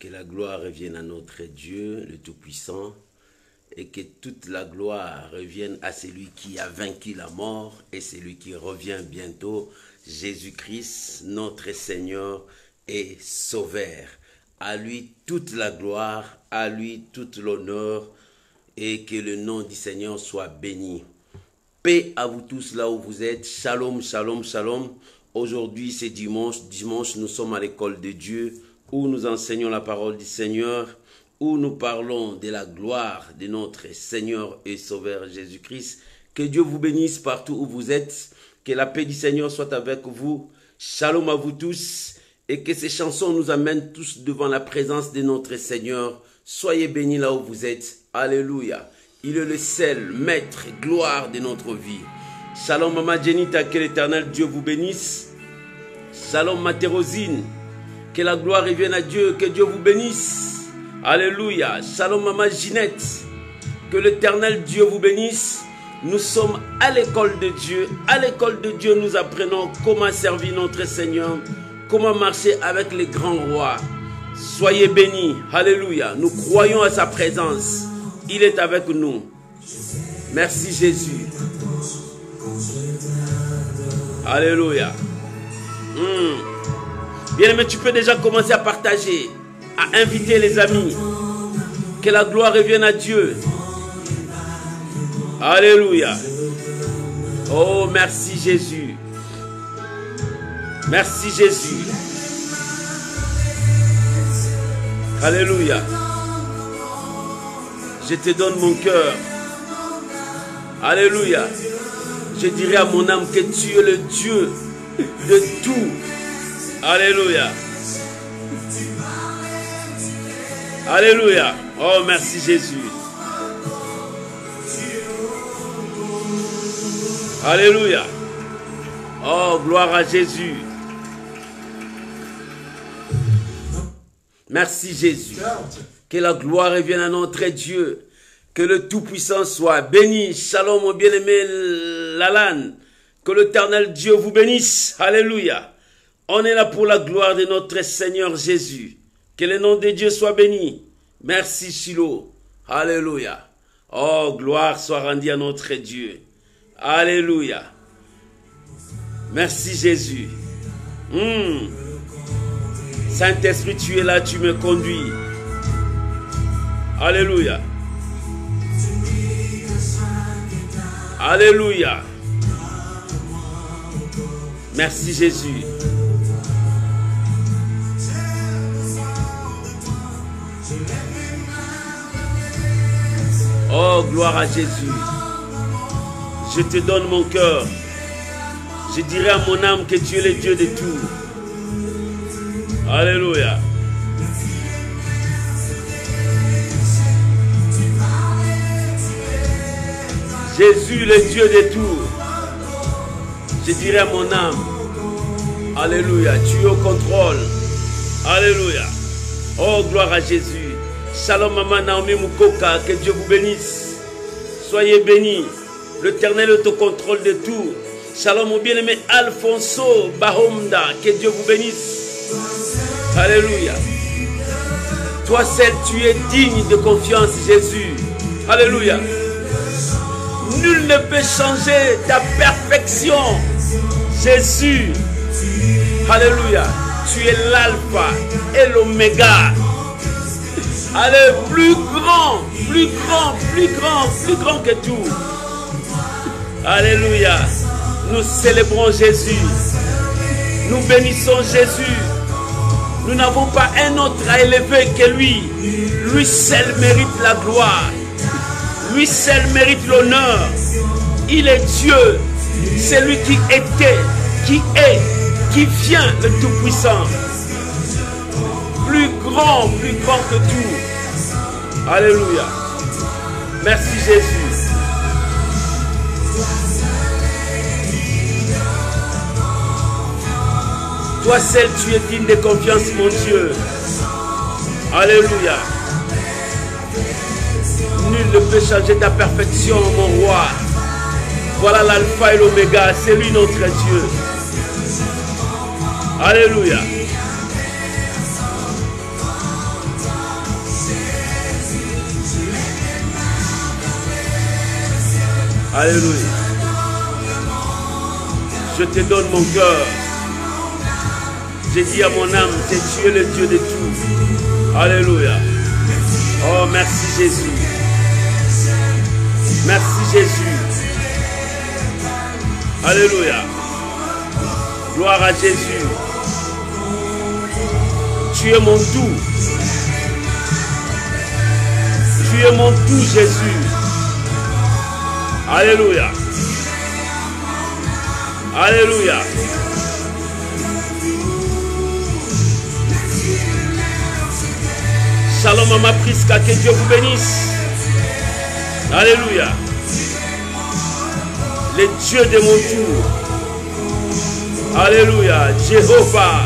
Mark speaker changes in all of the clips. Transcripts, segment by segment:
Speaker 1: Que la gloire revienne à notre Dieu, le Tout-Puissant, et que toute la gloire revienne à celui qui a vaincu la mort et celui qui revient bientôt, Jésus-Christ, notre Seigneur et Sauveur. À lui toute la gloire, à lui toute l'honneur, et que le nom du Seigneur soit béni. Paix à vous tous là où vous êtes. Shalom, shalom, shalom. Aujourd'hui c'est dimanche. Dimanche nous sommes à l'école de Dieu, où nous enseignons la parole du Seigneur, où nous parlons de la gloire de notre Seigneur et Sauveur Jésus-Christ. Que Dieu vous bénisse partout où vous êtes. Que la paix du Seigneur soit avec vous. Shalom à vous tous. Et que ces chansons nous amènent tous devant la présence de notre Seigneur. Soyez bénis là où vous êtes. Alléluia. Il est le seul maître, gloire de notre vie. Shalom Maman Jenita, que l'Éternel Dieu vous bénisse. Shalom Matérosine. Que la gloire revienne à Dieu, que Dieu vous bénisse. Alléluia. Shalom Maman Ginette. Que l'Éternel Dieu vous bénisse. Nous sommes à l'école de Dieu. À l'école de Dieu, nous apprenons comment servir notre Seigneur, comment marcher avec les grands rois. Soyez bénis. Alléluia. Nous croyons à sa présence. Il est avec nous. Merci Jésus. Alléluia. Bien-aimé, tu peux déjà commencer à partager, à inviter les amis. Que la gloire revienne à Dieu. Alléluia. Oh, merci Jésus. Merci Jésus. Alléluia. Je te donne mon cœur. Alléluia. Je dirai à mon âme que tu es le Dieu de tout. Alléluia. Alléluia. Oh, merci Jésus. Alléluia. Oh, gloire à Jésus. Merci Jésus. Que la gloire revienne à notre Dieu. Que le Tout-Puissant soit béni. Shalom, mon bien-aimé Lalan. Que l'Éternel Dieu vous bénisse. Alléluia. On est là pour la gloire de notre Seigneur Jésus. Que le nom de Dieu soit béni. Merci Shiloh. Alléluia. Oh, gloire soit rendue à notre Dieu. Alléluia. Merci Jésus. Saint-Esprit, tu es là, tu me conduis. Alléluia. Alléluia. Merci Jésus. Oh, gloire à Jésus. Je te donne mon cœur. Je dirai à mon âme que tu es le Dieu de tout. Alléluia. Jésus, le Dieu de tout. Je dirai à mon âme. Alléluia. Tu es au contrôle. Alléluia. Oh, gloire à Jésus. Shalom Maman Naomi Mukoka. Que Dieu vous bénisse. Soyez bénis. L'Éternel est au contrôle de tout. Shalom mon bien-aimé Alfonso Bahomda. Que Dieu vous bénisse. Alléluia. Toi seul, tu es digne de confiance, Jésus. Alléluia. Nul ne peut changer ta perfection, Jésus. Alléluia. Tu es l'alpha et l'oméga. Allez, plus grand, plus grand, plus grand, plus grand que tout. Alléluia. Nous célébrons Jésus. Nous bénissons Jésus. Nous n'avons pas un autre à élever que lui. Lui seul mérite la gloire. Lui seul mérite l'honneur. Il est Dieu. C'est lui qui était, qui est, qui vient, le Tout-Puissant. Plus grand que tout. Alléluia. Merci Jésus. Toi seul, tu es digne de confiance, mon Dieu. Alléluia. Nul ne peut changer ta perfection, mon roi. Voilà l'alpha et l'oméga, c'est lui notre Dieu. Alléluia. Alléluia. Je te donne mon cœur. J'ai dit à mon âme, c'est tu es le Dieu de tout. Alléluia. Oh, merci Jésus. Merci Jésus. Alléluia. Gloire à Jésus. Tu es mon tout. Tu es mon tout, Jésus. Alléluia. Alléluia. Shalom Mama Priska, que Dieu vous bénisse. Alléluia. Le Dieu de mon tour. Alléluia. Jéhovah.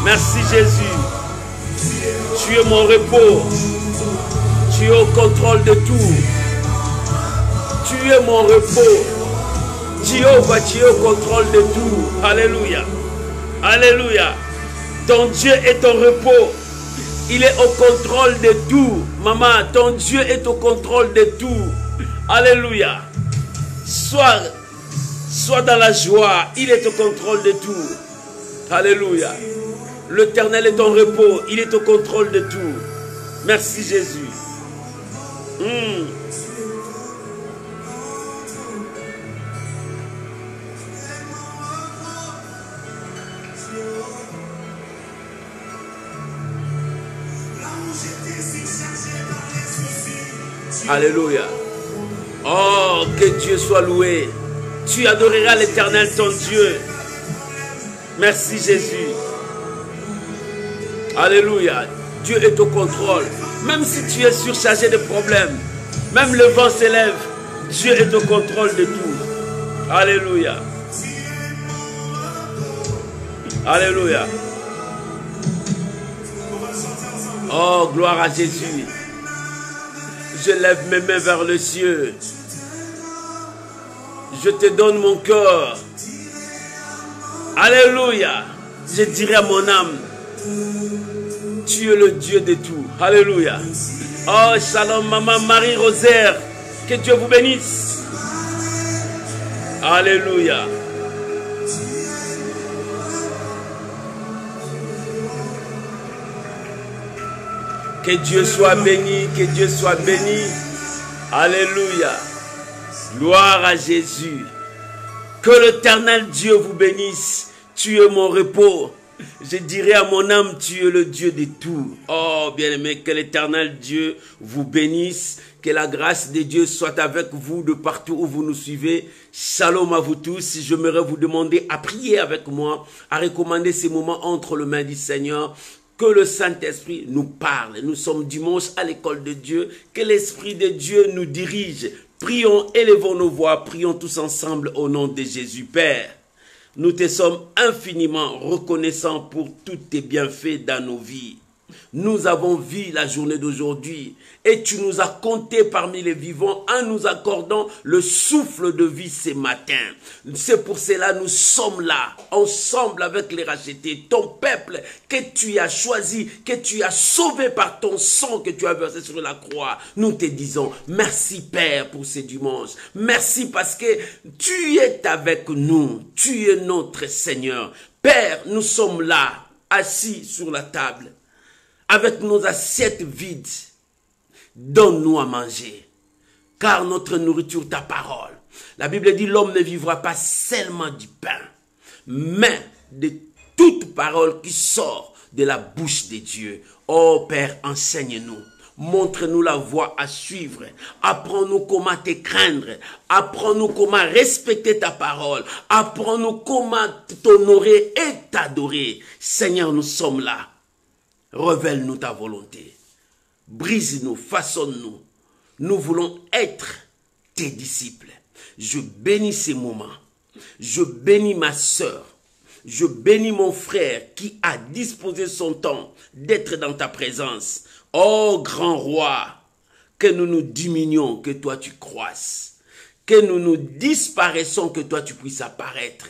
Speaker 1: Merci Jésus. Tu es mon repos. Tu es au contrôle de tout. Tu es mon repos. Jéhovah, tu es au contrôle de tout. Alléluia. Alléluia. Ton Dieu est ton repos. Il est au contrôle de tout. Maman, ton Dieu est au contrôle de tout. Alléluia. Sois dans la joie. Il est au contrôle de tout. Alléluia. L'Éternel est ton repos. Il est au contrôle de tout. Merci Jésus. Alléluia. Oh, que Dieu soit loué. Tu adoreras l'Éternel ton Dieu. Merci Jésus. Alléluia. Dieu est au contrôle. Même si tu es surchargé de problèmes, même le vent s'élève, Dieu est au contrôle de tout. Alléluia. Alléluia. Oh, gloire à Jésus. Je lève mes mains vers le ciel. Je te donne mon cœur. Alléluia. Je dirai à mon âme, tu es le Dieu de tout. Alléluia. Oh, shalom, maman Marie-Rosaire. Que Dieu vous bénisse. Alléluia. Que Dieu soit béni, que Dieu soit béni. Alléluia. Gloire à Jésus. Que l'Éternel Dieu vous bénisse. Tu es mon repos. Je dirai à mon âme, tu es le Dieu de tout. Oh, bien-aimé, que l'Éternel Dieu vous bénisse. Que la grâce de Dieu soit avec vous de partout où vous nous suivez. Shalom à vous tous. J'aimerais vous demander à prier avec moi, à recommander ces moments entre les mains du Seigneur. Que le Saint-Esprit nous parle. Nous sommes dimanche à l'école de Dieu. Que l'Esprit de Dieu nous dirige. Prions, élevons nos voix, prions tous ensemble au nom de Jésus. Père, nous te sommes infiniment reconnaissants pour tous tes bienfaits dans nos vies. Nous avons vu la journée d'aujourd'hui et tu nous as comptés parmi les vivants en nous accordant le souffle de vie ce matin. C'est pour cela que nous sommes là, ensemble avec les rachetés, ton peuple que tu as choisi, que tu as sauvé par ton sang que tu as versé sur la croix. Nous te disons merci Père pour ce dimanche. Merci parce que tu es avec nous, tu es notre Seigneur. Père, nous sommes là, assis sur la table. Avec nos assiettes vides, donne-nous à manger, car notre nourriture, ta parole. La Bible dit, l'homme ne vivra pas seulement du pain, mais de toute parole qui sort de la bouche de Dieu. Oh Père, enseigne-nous. Montre-nous la voie à suivre. Apprends-nous comment te craindre. Apprends-nous comment respecter ta parole. Apprends-nous comment t'honorer et t'adorer. Seigneur, nous sommes là. Révèle-nous ta volonté. Brise-nous, façonne-nous. Nous voulons être tes disciples. Je bénis ces moments. Je bénis ma sœur. Je bénis mon frère qui a disposé son temps d'être dans ta présence. Oh grand roi, que nous nous diminuions, que toi tu croisses. Que nous nous disparaissons, que toi tu puisses apparaître.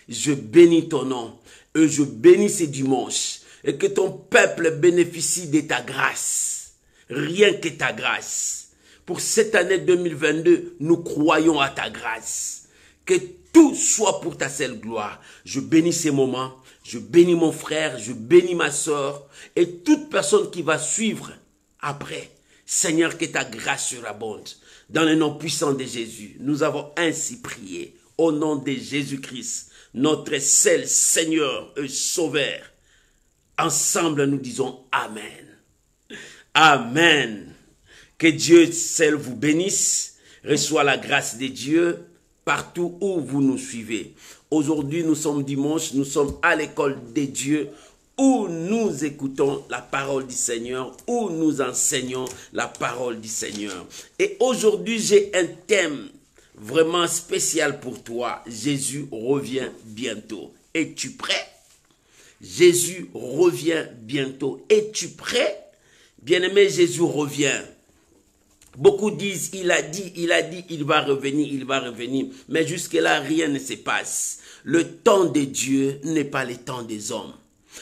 Speaker 1: Je bénis ton nom et je bénis ces dimanches. Et que ton peuple bénéficie de ta grâce. Rien que ta grâce. pour cette année 2022, nous croyons à ta grâce. Que tout soit pour ta seule gloire. Je bénis ces moments, je bénis mon frère, je bénis ma soeur et toute personne qui va suivre après. Seigneur, que ta grâce surabonde. Dans le nom puissant de Jésus, nous avons ainsi prié. Au nom de Jésus-Christ, notre seul Seigneur et Sauveur. Ensemble, nous disons Amen. Amen. Que Dieu seul vous bénisse. Reçois la grâce de Dieu partout où vous nous suivez. Aujourd'hui, nous sommes dimanche, nous sommes à l'école de Dieu où nous écoutons la parole du Seigneur, où nous enseignons la parole du Seigneur. Et aujourd'hui, j'ai un thème vraiment spécial pour toi. Jésus revient bientôt. Es-tu prêt? Jésus revient bientôt. Es-tu prêt? Bien-aimé, Jésus revient. Beaucoup disent, il a dit, il va revenir. Mais jusque-là, rien ne se passe. Le temps de Dieu n'est pas le temps des hommes.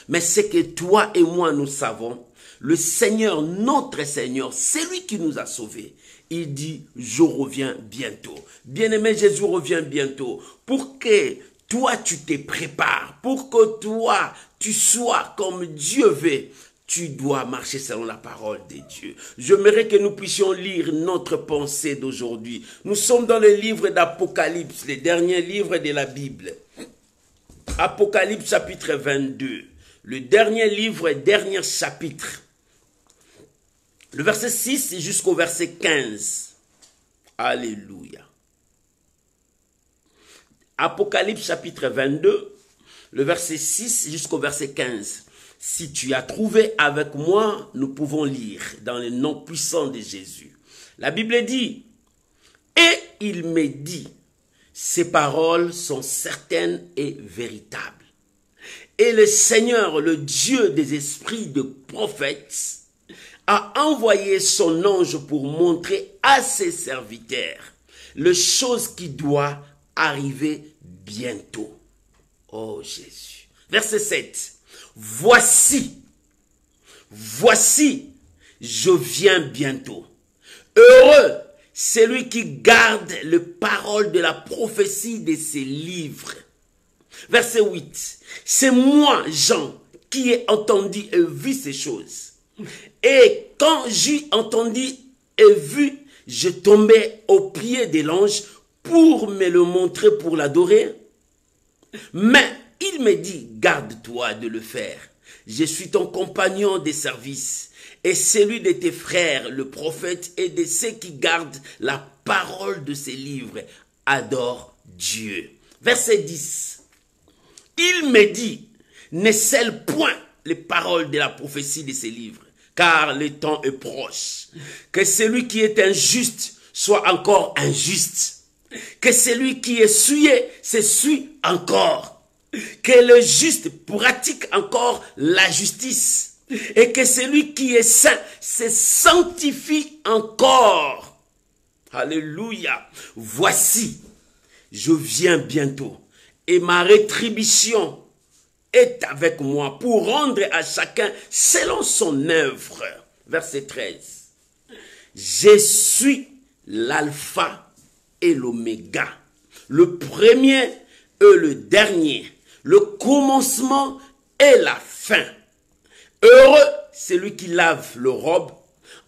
Speaker 1: Mais c'est que toi et moi, nous savons, le Seigneur, notre Seigneur, c'est lui qui nous a sauvés. Il dit, je reviens bientôt. Bien-aimé, Jésus revient bientôt. Pour que toi, tu te prépares, pour que toi, tu sois comme Dieu veut, tu dois marcher selon la parole de Dieu. J'aimerais que nous puissions lire notre pensée d'aujourd'hui. Nous sommes dans le livre d'Apocalypse, le dernier livre de la Bible. Apocalypse chapitre 22. Le dernier livre, dernier chapitre. Le verset 6 jusqu'au verset 15. Alléluia. Apocalypse chapitre 22, le verset 6 jusqu'au verset 15. Si tu as trouvé avec moi, nous pouvons lire dans le nom puissant de Jésus. La Bible dit, et il me dit, ces paroles sont certaines et véritables. Et le Seigneur, le Dieu des esprits de prophètes, a envoyé son ange pour montrer à ses serviteurs les choses qui doivent arriver bientôt. Oh Jésus. Verset 7. Voici, je viens bientôt. Heureux celui qui garde les paroles de la prophétie de ces livres. Verset 8. C'est moi, Jean, qui ai entendu et vu ces choses. Et quand j'ai entendu et vu, je tombais aux pieds de l'ange pour me le montrer, pour l'adorer. Mais il me dit, garde-toi de le faire. Je suis ton compagnon de service et celui de tes frères, le prophète, et de ceux qui gardent la parole de ces livres. Adore Dieu. Verset 10. Il me dit, ne scelle point les paroles de la prophétie de ces livres, car le temps est proche. Que celui qui est injuste soit encore injuste. Que celui qui est souillé se souille encore. Que le juste pratique encore la justice. Et que celui qui est saint se sanctifie encore. Alléluia. Voici, je viens bientôt. Et ma rétribution est avec moi pour rendre à chacun selon son œuvre. Verset 13. Je suis l'alpha et l'oméga, le premier et le dernier, le commencement et la fin. Heureux celui qui lave le robe,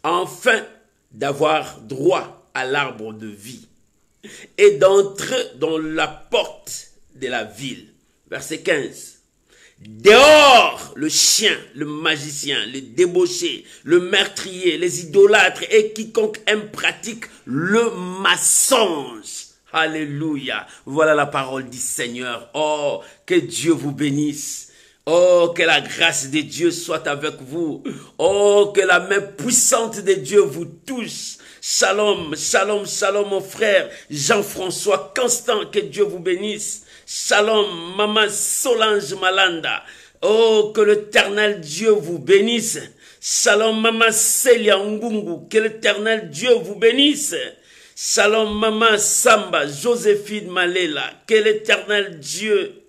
Speaker 1: afin d'avoir droit à l'arbre de vie et d'entrer dans la porte de la ville. Verset 15. Dehors le chien, le magicien, le débauché, le meurtrier, les idolâtres et quiconque aime pratique le mensonge. Alléluia. Voilà la parole du Seigneur. Oh, que Dieu vous bénisse. Oh, que la grâce de Dieu soit avec vous. Oh, que la main puissante de Dieu vous touche. Shalom, shalom, shalom, mon frère Jean-François Constant, que Dieu vous bénisse. Shalom, maman Solange Malanda. Oh, que l'Éternel Dieu vous bénisse. Shalom, maman Célia Ngungu, que l'Éternel Dieu vous bénisse. Shalom, maman Samba, Joséphine Malela, que l'Éternel Dieu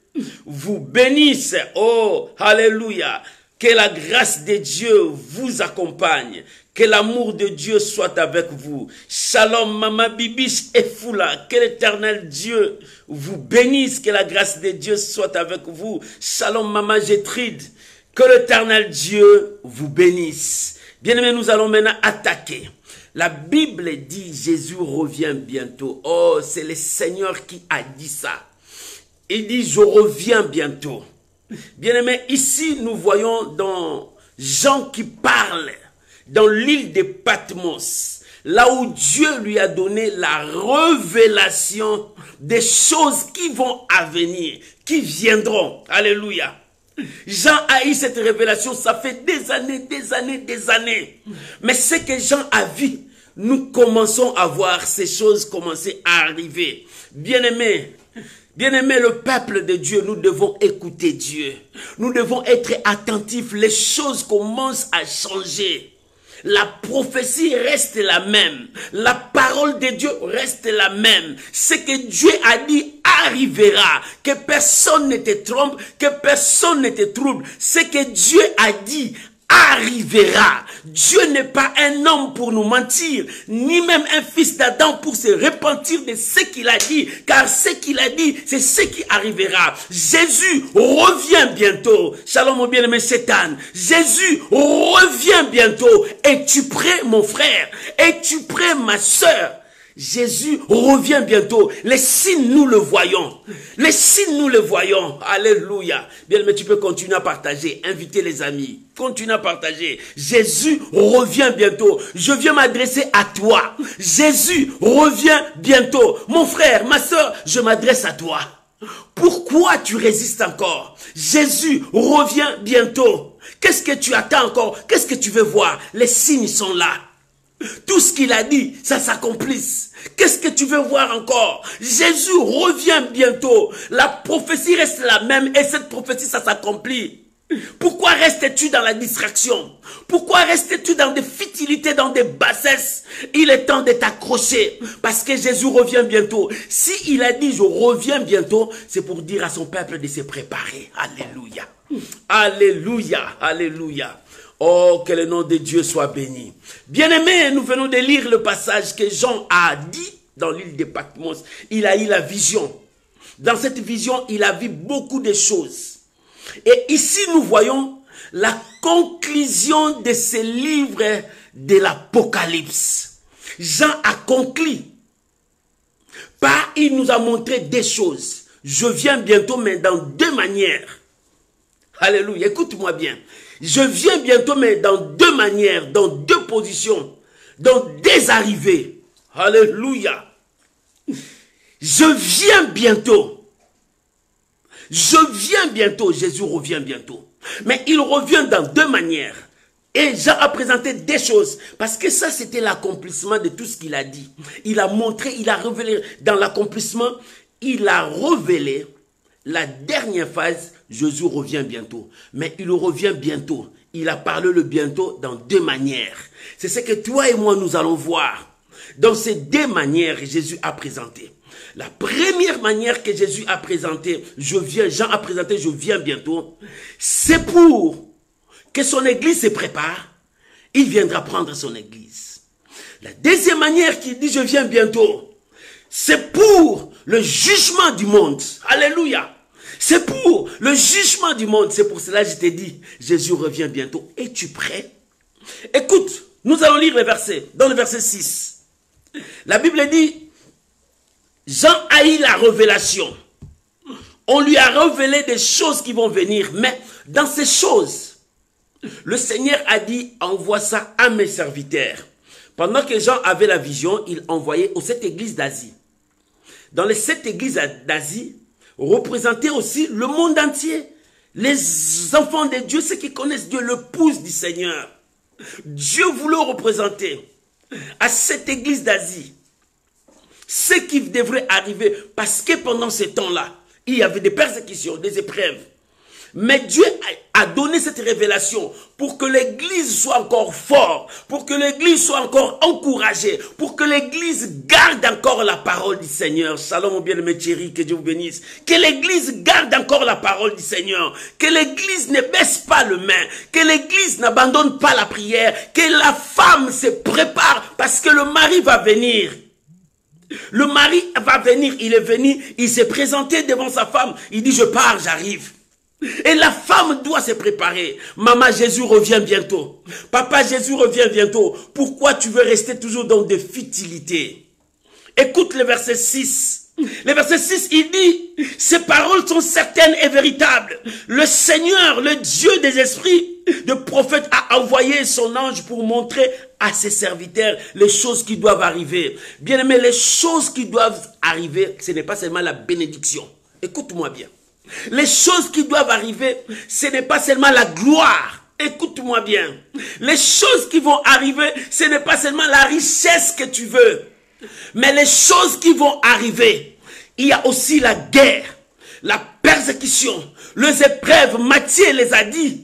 Speaker 1: vous bénisse. Oh, alléluia. Que la grâce de Dieu vous accompagne. Que l'amour de Dieu soit avec vous. Shalom, Mama Bibiche et Foula. Que l'Éternel Dieu vous bénisse. Que la grâce de Dieu soit avec vous. Shalom, Mama Gétrude. Que l'Éternel Dieu vous bénisse. Bien-aimés, nous allons maintenant attaquer. La Bible dit Jésus revient bientôt. Oh, c'est le Seigneur qui a dit ça. Il dit je reviens bientôt. Bien-aimés, ici nous voyons dans Jean qui parle dans l'île de Patmos, là où Dieu lui a donné la révélation des choses qui vont venir, qui viendront. Alléluia. Jean a eu cette révélation, ça fait des années. Mais ce que Jean a vu, nous commençons à voir ces choses commencer à arriver. Bien-aimés, le peuple de Dieu, nous devons écouter Dieu. Nous devons être attentifs. Les choses commencent à changer. La prophétie reste la même. La parole de Dieu reste la même. Ce que Dieu a dit arrivera. Que personne ne te trompe, que personne ne te trouble. Ce que Dieu a dit arrivera. Dieu n'est pas un homme pour nous mentir, ni même un fils d'Adam pour se repentir de ce qu'il a dit, car ce qu'il a dit, c'est ce qui arrivera. Jésus revient bientôt. Shalom mon bien-aimé Satan. Jésus revient bientôt. Es-tu prêt mon frère? Es-tu prêt ma soeur? Jésus revient bientôt. Les signes, nous le voyons. Les signes, nous le voyons. Alléluia. Bien, mais tu peux continuer à partager. Inviter les amis. Continue à partager. Jésus revient bientôt. Je viens m'adresser à toi. Jésus revient bientôt. Mon frère, ma soeur, je m'adresse à toi. Pourquoi tu résistes encore? Jésus revient bientôt. Qu'est-ce que tu attends encore? Qu'est-ce que tu veux voir? Les signes sont là. Tout ce qu'il a dit, ça s'accomplisse. Qu'est-ce que tu veux voir encore? Jésus revient bientôt. La prophétie reste la même et cette prophétie, ça s'accomplit. Pourquoi restes-tu dans la distraction? Pourquoi restes-tu dans des futilités, dans des bassesses? Il est temps de t'accrocher parce que Jésus revient bientôt. Si il a dit je reviens bientôt, c'est pour dire à son peuple de se préparer. Alléluia. Alléluia. Alléluia. Oh, que le nom de Dieu soit béni. Bien-aimés, nous venons de lire le passage que Jean a dit dans l'île de Patmos. Il a eu la vision. Dans cette vision, il a vu beaucoup de choses. Et ici, nous voyons la conclusion de ce livre de l'Apocalypse. Jean a conclu. Il nous a montré des choses. Je viens bientôt, mais dans deux manières. Alléluia, écoute-moi bien. Je viens bientôt, mais dans deux manières, dans deux positions, dans des arrivées. Alléluia. Je viens bientôt. Je viens bientôt. Jésus revient bientôt. Mais il revient dans deux manières. Et Jean a présenté des choses. Parce que ça, c'était l'accomplissement de tout ce qu'il a dit. Il a montré, il a révélé. Dans l'accomplissement, il a révélé la dernière phase. Jésus revient bientôt. Mais il revient bientôt. Il a parlé le bientôt dans deux manières. C'est ce que toi et moi nous allons voir. Dans ces deux manières, Jésus a présenté. La première manière que Jésus a présenté, Jean a présenté, je viens bientôt, c'est pour que son église se prépare. Il viendra prendre son église. La deuxième manière qu'il dit, je viens bientôt, c'est pour le jugement du monde. Alléluia. C'est pour le jugement du monde. C'est pour cela que je t'ai dit, Jésus revient bientôt. Es-tu prêt? Écoute, nous allons lire les versets. Dans le verset 6, la Bible dit, Jean a eu la révélation. On lui a révélé des choses qui vont venir. Mais dans ces choses, le Seigneur a dit, envoie ça à mes serviteurs. Pendant que Jean avait la vision, il envoyait aux 7 églises d'Asie. Dans les 7 églises d'Asie, représenter aussi le monde entier. Les enfants de Dieu, ceux qui connaissent Dieu, le pouce du Seigneur. Dieu voulait représenter à cette église d'Asie ce qui devrait arriver. Parce que pendant ce temps-là, il y avait des persécutions, des épreuves. Mais Dieu a donné cette révélation pour que l'Église soit encore forte, pour que l'Église soit encore encouragée, pour que l'Église garde encore la parole du Seigneur. Shalom, mon bien-aimé Thierry, que Dieu vous bénisse. Que l'Église garde encore la parole du Seigneur. Que l'Église ne baisse pas le main. Que l'Église n'abandonne pas la prière. Que la femme se prépare parce que le mari va venir. Le mari va venir, il est venu, il s'est présenté devant sa femme. Il dit, je pars, j'arrive. Et la femme doit se préparer. Maman, Jésus revient bientôt. Papa, Jésus revient bientôt. Pourquoi tu veux rester toujours dans des futilités? Écoute le verset 6. Le verset 6, il dit, ces paroles sont certaines et véritables. Le Seigneur, le Dieu des esprits, de prophète, a envoyé son ange pour montrer à ses serviteurs les choses qui doivent arriver. Bien aimé, les choses qui doivent arriver, ce n'est pas seulement la bénédiction. Écoute-moi bien. Les choses qui doivent arriver, ce n'est pas seulement la gloire. Écoute-moi bien. Les choses qui vont arriver, ce n'est pas seulement la richesse que tu veux. Mais les choses qui vont arriver, il y a aussi la guerre, la persécution, les épreuves. Matthieu les a dit.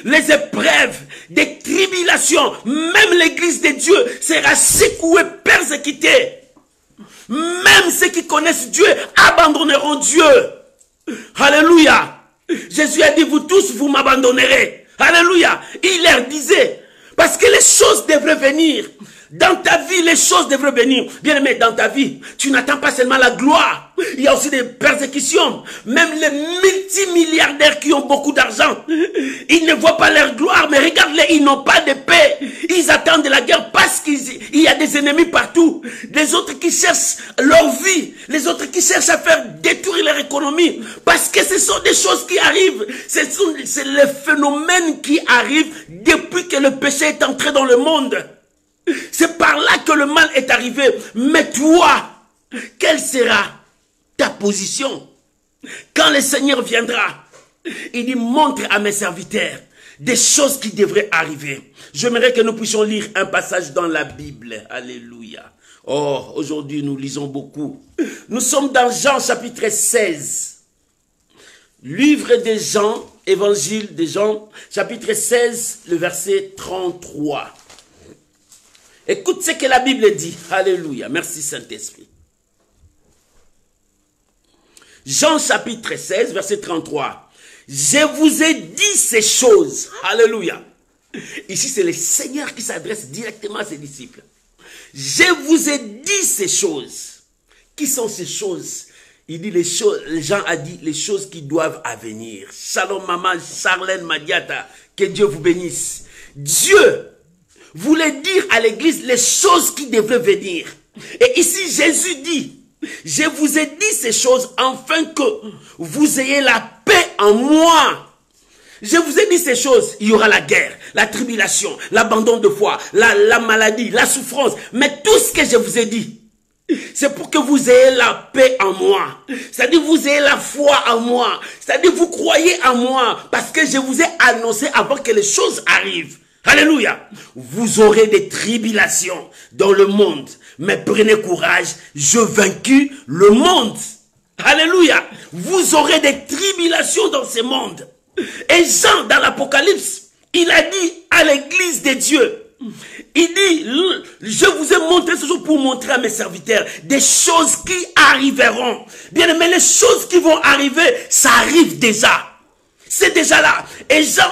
Speaker 1: Les épreuves, des tribulations. Même l'église de Dieu sera secouée, persécutée. Même ceux qui connaissent Dieu abandonneront Dieu. Alléluia. Jésus a dit, vous tous, vous m'abandonnerez. Alléluia. Il leur disait, parce que les choses devraient venir. Dans ta vie, les choses devraient venir. Bien aimé, dans ta vie, tu n'attends pas seulement la gloire. Il y a aussi des persécutions. Même les multimilliardaires qui ont beaucoup d'argent, ils ne voient pas leur gloire, mais regarde-les, ils n'ont pas de paix. Ils attendent de la guerre parce qu'il y a des ennemis partout. Les autres qui cherchent leur vie, les autres qui cherchent à faire détruire leur économie. Parce que ce sont des choses qui arrivent. C'est le phénomène qui arrive depuis que le péché est entré dans le monde. C'est par là que le mal est arrivé. Mais toi, quelle sera ta position quand le Seigneur viendra? Il dit, montre à mes serviteurs des choses qui devraient arriver. J'aimerais que nous puissions lire un passage dans la Bible. Alléluia. Oh, aujourd'hui nous lisons beaucoup. Nous sommes dans Jean chapitre 16. Livre de Jean, évangile de Jean, chapitre 16, le verset 33. Écoute ce que la Bible dit. Alléluia. Merci Saint-Esprit. Jean chapitre 16, verset 33. Je vous ai dit ces choses. Alléluia. Ici, c'est le Seigneur qui s'adresse directement à ses disciples. Je vous ai dit ces choses. Qui sont ces choses? Il dit les choses, Jean a dit les choses qui doivent venir. Shalom maman, Charlène Madiata. Que Dieu vous bénisse. Dieu voulait dire à l'église les choses qui devraient venir. Et ici, Jésus dit, je vous ai dit ces choses afin que vous ayez la paix en moi. Je vous ai dit ces choses. Il y aura la guerre, la tribulation, l'abandon de foi, la maladie, la souffrance. Mais tout ce que je vous ai dit, c'est pour que vous ayez la paix en moi. C'est-à-dire vous ayez la foi en moi. C'est-à-dire vous croyez en moi. Parce que je vous ai annoncé avant que les choses arrivent. Alléluia. Vous aurez des tribulations dans le monde. Mais prenez courage, je vaincu le monde. Alléluia. Vous aurez des tribulations dans ce monde. Et Jean, dans l'Apocalypse, il a dit à l'église de Dieu, il dit, je vous ai montré ce jour pour montrer à mes serviteurs des choses qui arriveront. Bien aimé, les choses qui vont arriver, ça arrive déjà. C'est déjà là. Et Jean,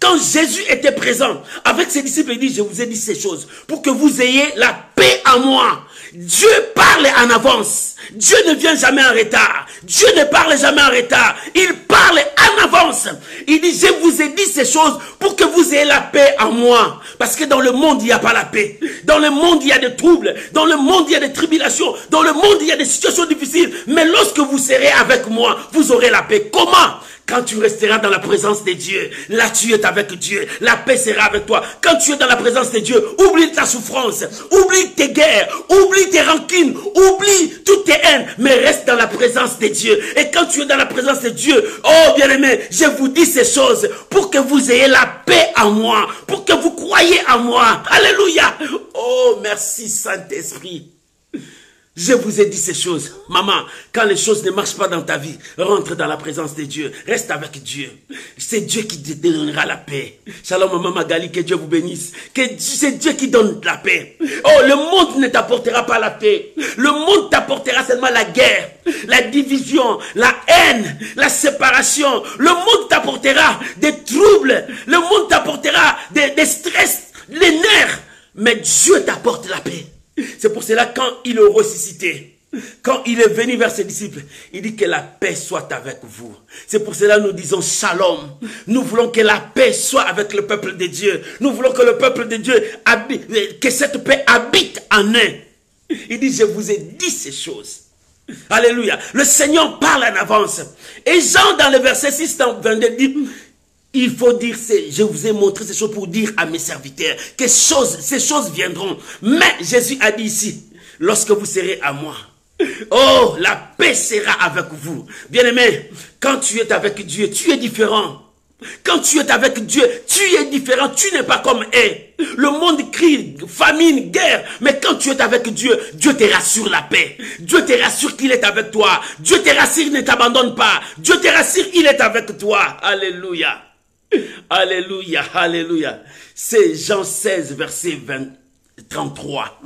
Speaker 1: quand Jésus était présent avec ses disciples, il dit, je vous ai dit ces choses pour que vous ayez la paix en moi. Dieu parle en avance. Dieu ne vient jamais en retard. Dieu ne parle jamais en retard. Il parle en avance. Il dit, je vous ai dit ces choses pour que vous ayez la paix en moi. Parce que dans le monde, il n'y a pas la paix. Dans le monde, il y a des troubles. Dans le monde, il y a des tribulations. Dans le monde, il y a des situations difficiles. Mais lorsque vous serez avec moi, vous aurez la paix. Comment? Quand tu resteras dans la présence de Dieu, là tu es avec Dieu, la paix sera avec toi. Quand tu es dans la présence de Dieu, oublie ta souffrance, oublie tes guerres, oublie tes rancines, oublie toutes tes haines, mais reste dans la présence de Dieu. Et quand tu es dans la présence de Dieu, oh bien-aimé, je vous dis ces choses pour que vous ayez la paix en moi, pour que vous croyez en moi. Alléluia. Oh, merci Saint-Esprit. Je vous ai dit ces choses. Maman, quand les choses ne marchent pas dans ta vie, rentre dans la présence de Dieu. Reste avec Dieu. C'est Dieu qui te donnera la paix. Shalom, maman Magali, que Dieu vous bénisse. C'est Dieu qui donne la paix. Oh, le monde ne t'apportera pas la paix. Le monde t'apportera seulement la guerre, la division, la haine, la séparation. Le monde t'apportera des troubles. Le monde t'apportera des stress, les nerfs. Mais Dieu t'apporte la paix. C'est pour cela quand il est ressuscité, quand il est venu vers ses disciples, il dit que la paix soit avec vous. C'est pour cela que nous disons shalom. Nous voulons que la paix soit avec le peuple de Dieu. Nous voulons que le peuple de Dieu habite, que cette paix habite en eux. Il dit, je vous ai dit ces choses. Alléluia. Le Seigneur parle en avance. Et Jean dans le verset 6 22 dit, il faut dire, je vous ai montré ces choses pour dire à mes serviteurs que ces choses viendront. Mais Jésus a dit ici, lorsque vous serez à moi, oh, la paix sera avec vous. Bien-aimé, quand tu es avec Dieu, tu es différent. Quand tu es avec Dieu, tu es différent, tu n'es pas comme eux. Le monde crie, famine, guerre. Mais quand tu es avec Dieu, Dieu te rassure la paix. Dieu te rassure qu'il est avec toi. Dieu te rassure, il ne t'abandonne pas. Dieu te rassure, il est avec toi. Alléluia. Alléluia, alléluia. C'est Jean 16, verset 33.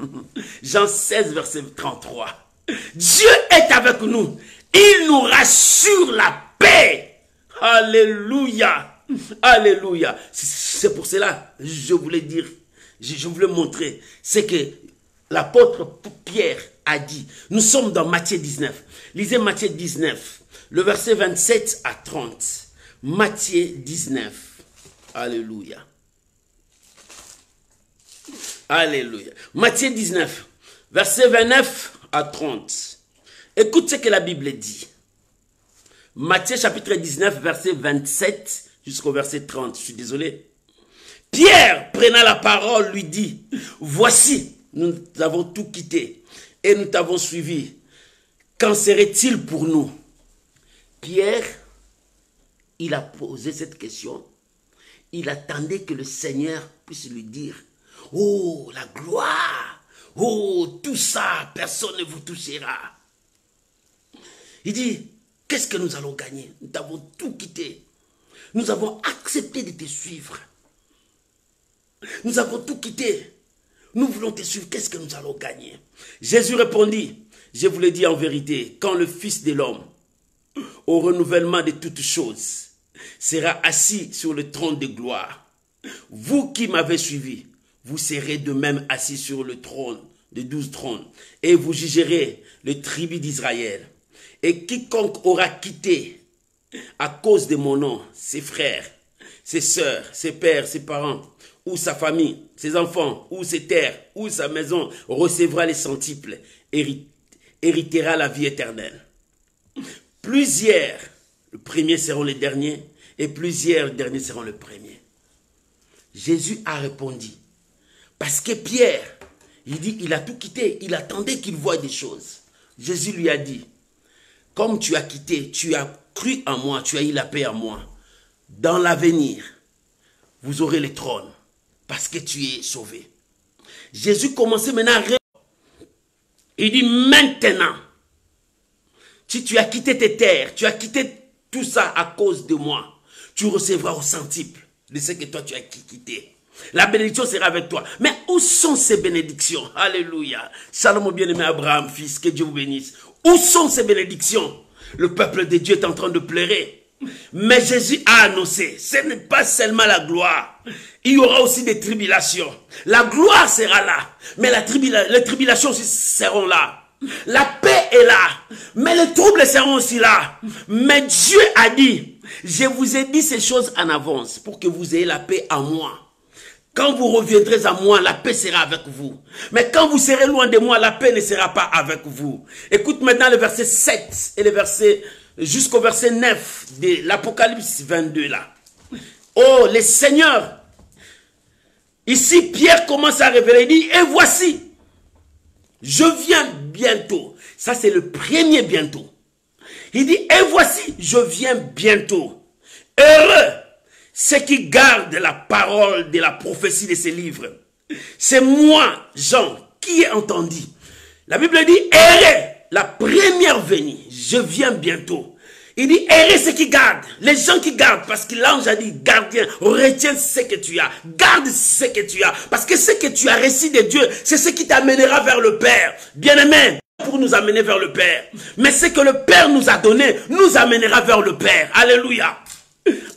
Speaker 1: Jean 16, verset 33. Dieu est avec nous. Il nous rassure la paix. Alléluia. Alléluia. C'est pour cela, je voulais dire, je voulais montrer, c'est que l'apôtre Pierre a dit, nous sommes dans Matthieu 19. Lisez Matthieu 19, le verset 27 à 30. Matthieu 19. Alléluia. Alléluia. Matthieu 19, verset 29 à 30. Écoute ce que la Bible dit. Matthieu chapitre 19, verset 27 jusqu'au verset 30. Je suis désolé. Pierre, prenant la parole, lui dit, voici, nous avons tout quitté et nous t'avons suivi. Qu'en serait-il pour nous? Pierre, il a posé cette question. Il attendait que le Seigneur puisse lui dire, oh, la gloire, oh, tout ça, personne ne vous touchera. Il dit, qu'est-ce que nous allons gagner? Nous avons tout quitté. Nous avons accepté de te suivre. Nous avons tout quitté. Nous voulons te suivre. Qu'est-ce que nous allons gagner? Jésus répondit, je vous le dis en vérité, quand le Fils de l'homme, au renouvellement de toutes choses, sera assis sur le trône de gloire. Vous qui m'avez suivi, vous serez de même assis sur le trône de 12 trônes, et vous jugerez les tribus d'Israël. Et quiconque aura quitté à cause de mon nom, ses frères, ses sœurs, ses pères, ses parents, ou sa famille, ses enfants, ou ses terres, ou sa maison, recevra les centuples, héritera la vie éternelle. Plusieurs, le premier seront les derniers, et plusieurs derniers seront les premiers. Jésus a répondu, parce que Pierre, il dit, il a tout quitté, il attendait qu'il voie des choses. Jésus lui a dit, comme tu as quitté, tu as cru en moi, tu as eu la paix en moi. Dans l'avenir, vous aurez le trône, parce que tu es sauvé. Jésus commençait maintenant à répondre. Il dit, maintenant, si tu as quitté tes terres, tu as quitté tout ça à cause de moi, tu recevras au centuple de ce que toi tu as quitté. La bénédiction sera avec toi. Mais où sont ces bénédictions? Alléluia. Shalom mon bien-aimé Abraham, fils, que Dieu vous bénisse. Où sont ces bénédictions? Le peuple de Dieu est en train de pleurer. Mais Jésus a annoncé, ce n'est pas seulement la gloire. Il y aura aussi des tribulations. La gloire sera là. Mais les tribulations aussi seront là. La paix est là, mais les troubles seront aussi là. Mais Dieu a dit, je vous ai dit ces choses en avance pour que vous ayez la paix en moi. Quand vous reviendrez à moi, la paix sera avec vous. Mais quand vous serez loin de moi, la paix ne sera pas avec vous. Écoute maintenant le verset 7 et le verset jusqu'au verset 9 de l'Apocalypse 22 là. Oh, le Seigneur. Ici, Pierre commence à révéler, il dit, et voici, je viens bientôt. Ça, c'est le premier bientôt. Il dit, et voici, je viens bientôt. Heureux ceux qui gardent la parole de la prophétie de ces livres. C'est moi, Jean, qui ai entendu La Bible dit, errez, la première venue, je viens bientôt. Il dit, errez ceux qui gardent, les gens qui gardent, parce que l'ange a dit, gardien, retiens ce que tu as, garde ce que tu as, parce que ce que tu as reçu de Dieu, c'est ce qui t'amènera vers le Père. Bien-aimé, pour nous amener vers le Père. Mais ce que le Père nous a donné, nous amènera vers le Père. Alléluia.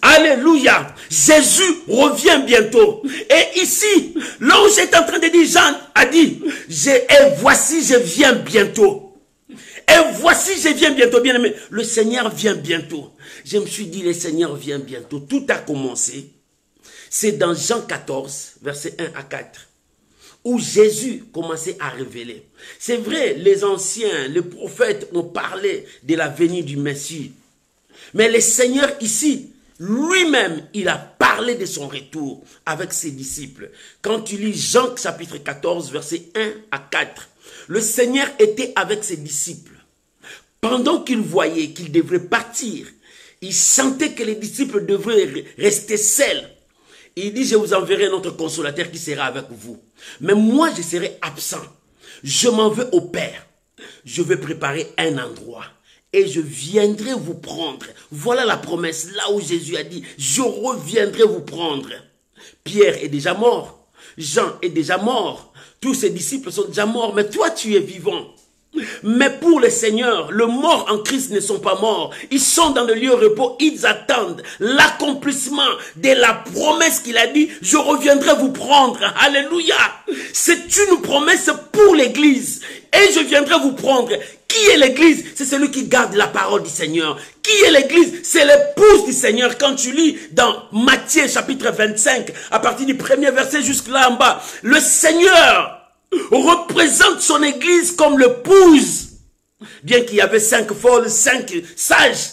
Speaker 1: Alléluia. Jésus revient bientôt. Et ici, l'ange est en train de dire, Jean a dit, et voici, je viens bientôt. Et voici, je viens bientôt, bien aimé. Le Seigneur vient bientôt. Je me suis dit, le Seigneur vient bientôt. Tout a commencé. C'est dans Jean 14, versets 1 à 4, où Jésus commençait à révéler. C'est vrai, les anciens, les prophètes ont parlé de la venue du Messie. Mais le Seigneur ici, lui-même, il a parlé de son retour avec ses disciples. Quand tu lis Jean chapitre 14, versets 1 à 4, le Seigneur était avec ses disciples. Pendant qu'il voyait qu'il devrait partir, il sentait que les disciples devraient rester seuls. Il dit, je vous enverrai un autre consolateur qui sera avec vous. Mais moi, je serai absent. Je m'en vais au Père. Je vais préparer un endroit. Et je viendrai vous prendre. Voilà la promesse, là où Jésus a dit, je reviendrai vous prendre. Pierre est déjà mort. Jean est déjà mort. Tous ses disciples sont déjà morts. Mais toi, tu es vivant. Mais pour le Seigneur, les morts en Christ ne sont pas morts. Ils sont dans le lieu de repos. Ils attendent l'accomplissement de la promesse qu'il a dit. Je reviendrai vous prendre. Alléluia. C'est une promesse pour l'église. Et je viendrai vous prendre. Qui est l'église? C'est celui qui garde la parole du Seigneur. Qui est l'église? C'est l'épouse du Seigneur. Quand tu lis dans Matthieu chapitre 25, à partir du premier verset jusque-là en bas, le Seigneur représente son église comme l'épouse. Bien qu'il y avait 5 folles, 5 sages.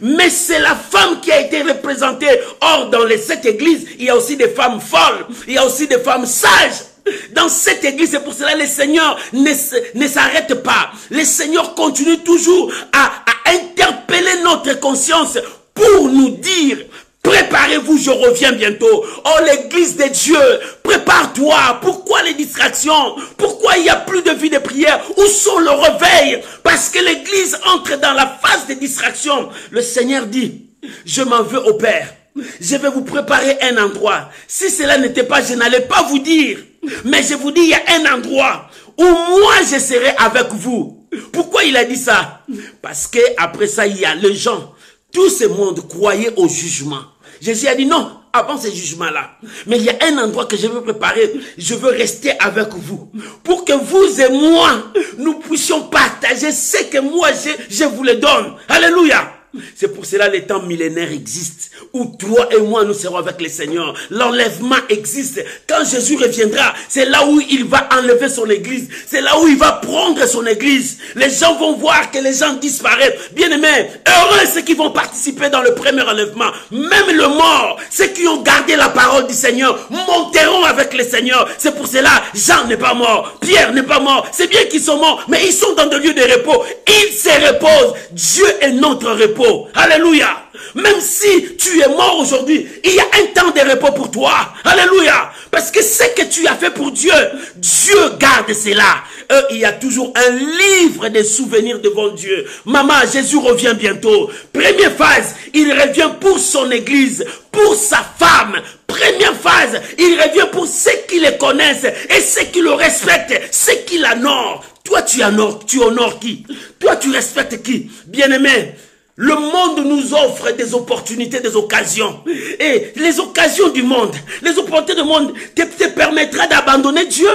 Speaker 1: Mais c'est la femme qui a été représentée. Or, dans cette église, il y a aussi des femmes folles. Il y a aussi des femmes sages. Dans cette église, c'est pour cela que le Seigneur ne s'arrête pas. Le Seigneur continue toujours à interpeller notre conscience pour nous dire, préparez-vous, je reviens bientôt. Oh, l'église de Dieu, prépare-toi. Pourquoi les distractions? Pourquoi il n'y a plus de vie de prière? Où sont le réveil? Parce que l'église entre dans la phase de distraction. Le Seigneur dit, je m'en veux au Père. Je vais vous préparer un endroit. Si cela n'était pas, je n'allais pas vous dire. Mais je vous dis, il y a un endroit où moi je serai avec vous. Pourquoi il a dit ça? Parce que après ça, il y a les gens. Tout ce monde croyait au jugement. Jésus a dit non, avant ce jugement-là. Mais il y a un endroit que je veux préparer. Je veux rester avec vous. Pour que vous et moi, nous puissions partager ce que moi je vous le donne. Alléluia. C'est pour cela que les temps millénaires existent, où toi et moi nous serons avec le Seigneur. L'enlèvement existe. Quand Jésus reviendra, c'est là où il va enlever son église. C'est là où il va prendre son église. Les gens vont voir que les gens disparaissent. Bien aimés, heureux ceux qui vont participer dans le premier enlèvement. Même le mort, ceux qui ont gardé la parole du Seigneur, monteront avec le Seigneur. C'est pour cela, Jean n'est pas mort, Pierre n'est pas mort. C'est bien qu'ils sont morts, mais ils sont dans des lieux de repos. Ils se reposent. Dieu est notre repos. Alléluia. Même si tu es mort aujourd'hui, il y a un temps de repos pour toi. Alléluia. Parce que ce que tu as fait pour Dieu, Dieu garde cela. Il y a toujours un livre de souvenirs devant Dieu. Maman, Jésus revient bientôt. Première phase, il revient pour son église, pour sa femme. Première phase, il revient pour ceux qui le connaissent et ceux qui le respectent, ceux qui l'honorent. Toi, tu honores qui? Toi, tu respectes qui? Bien-aimé, le monde nous offre des opportunités, des occasions. Et les occasions du monde, les opportunités du monde te permettra d'abandonner Dieu,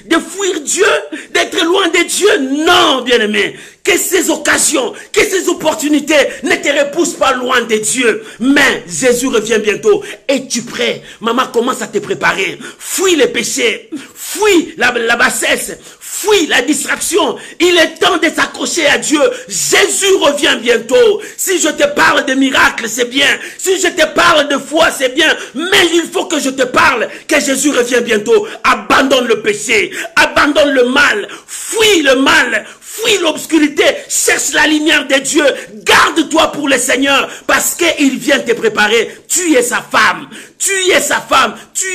Speaker 1: de fuir Dieu, d'être loin de Dieu. Non, bien-aimé. Que ces occasions, que ces opportunités ne te repoussent pas loin de Dieu. Mais Jésus revient bientôt. Es-tu prêt? Maman, commence à te préparer. Fuis les péchés. Fuis la bassesse. Fuis la distraction. Il est temps de s'accrocher à Dieu. Jésus revient bientôt. Si je te parle de miracles, c'est bien. Si je te parle de foi, c'est bien. Mais il faut que je te parle que Jésus revient bientôt. Abandonne le péché. Abandonne abandonne le mal, fuis l'obscurité, cherche la lumière de Dieu, garde-toi pour le Seigneur, parce qu'il vient te préparer. Tu es sa femme, tu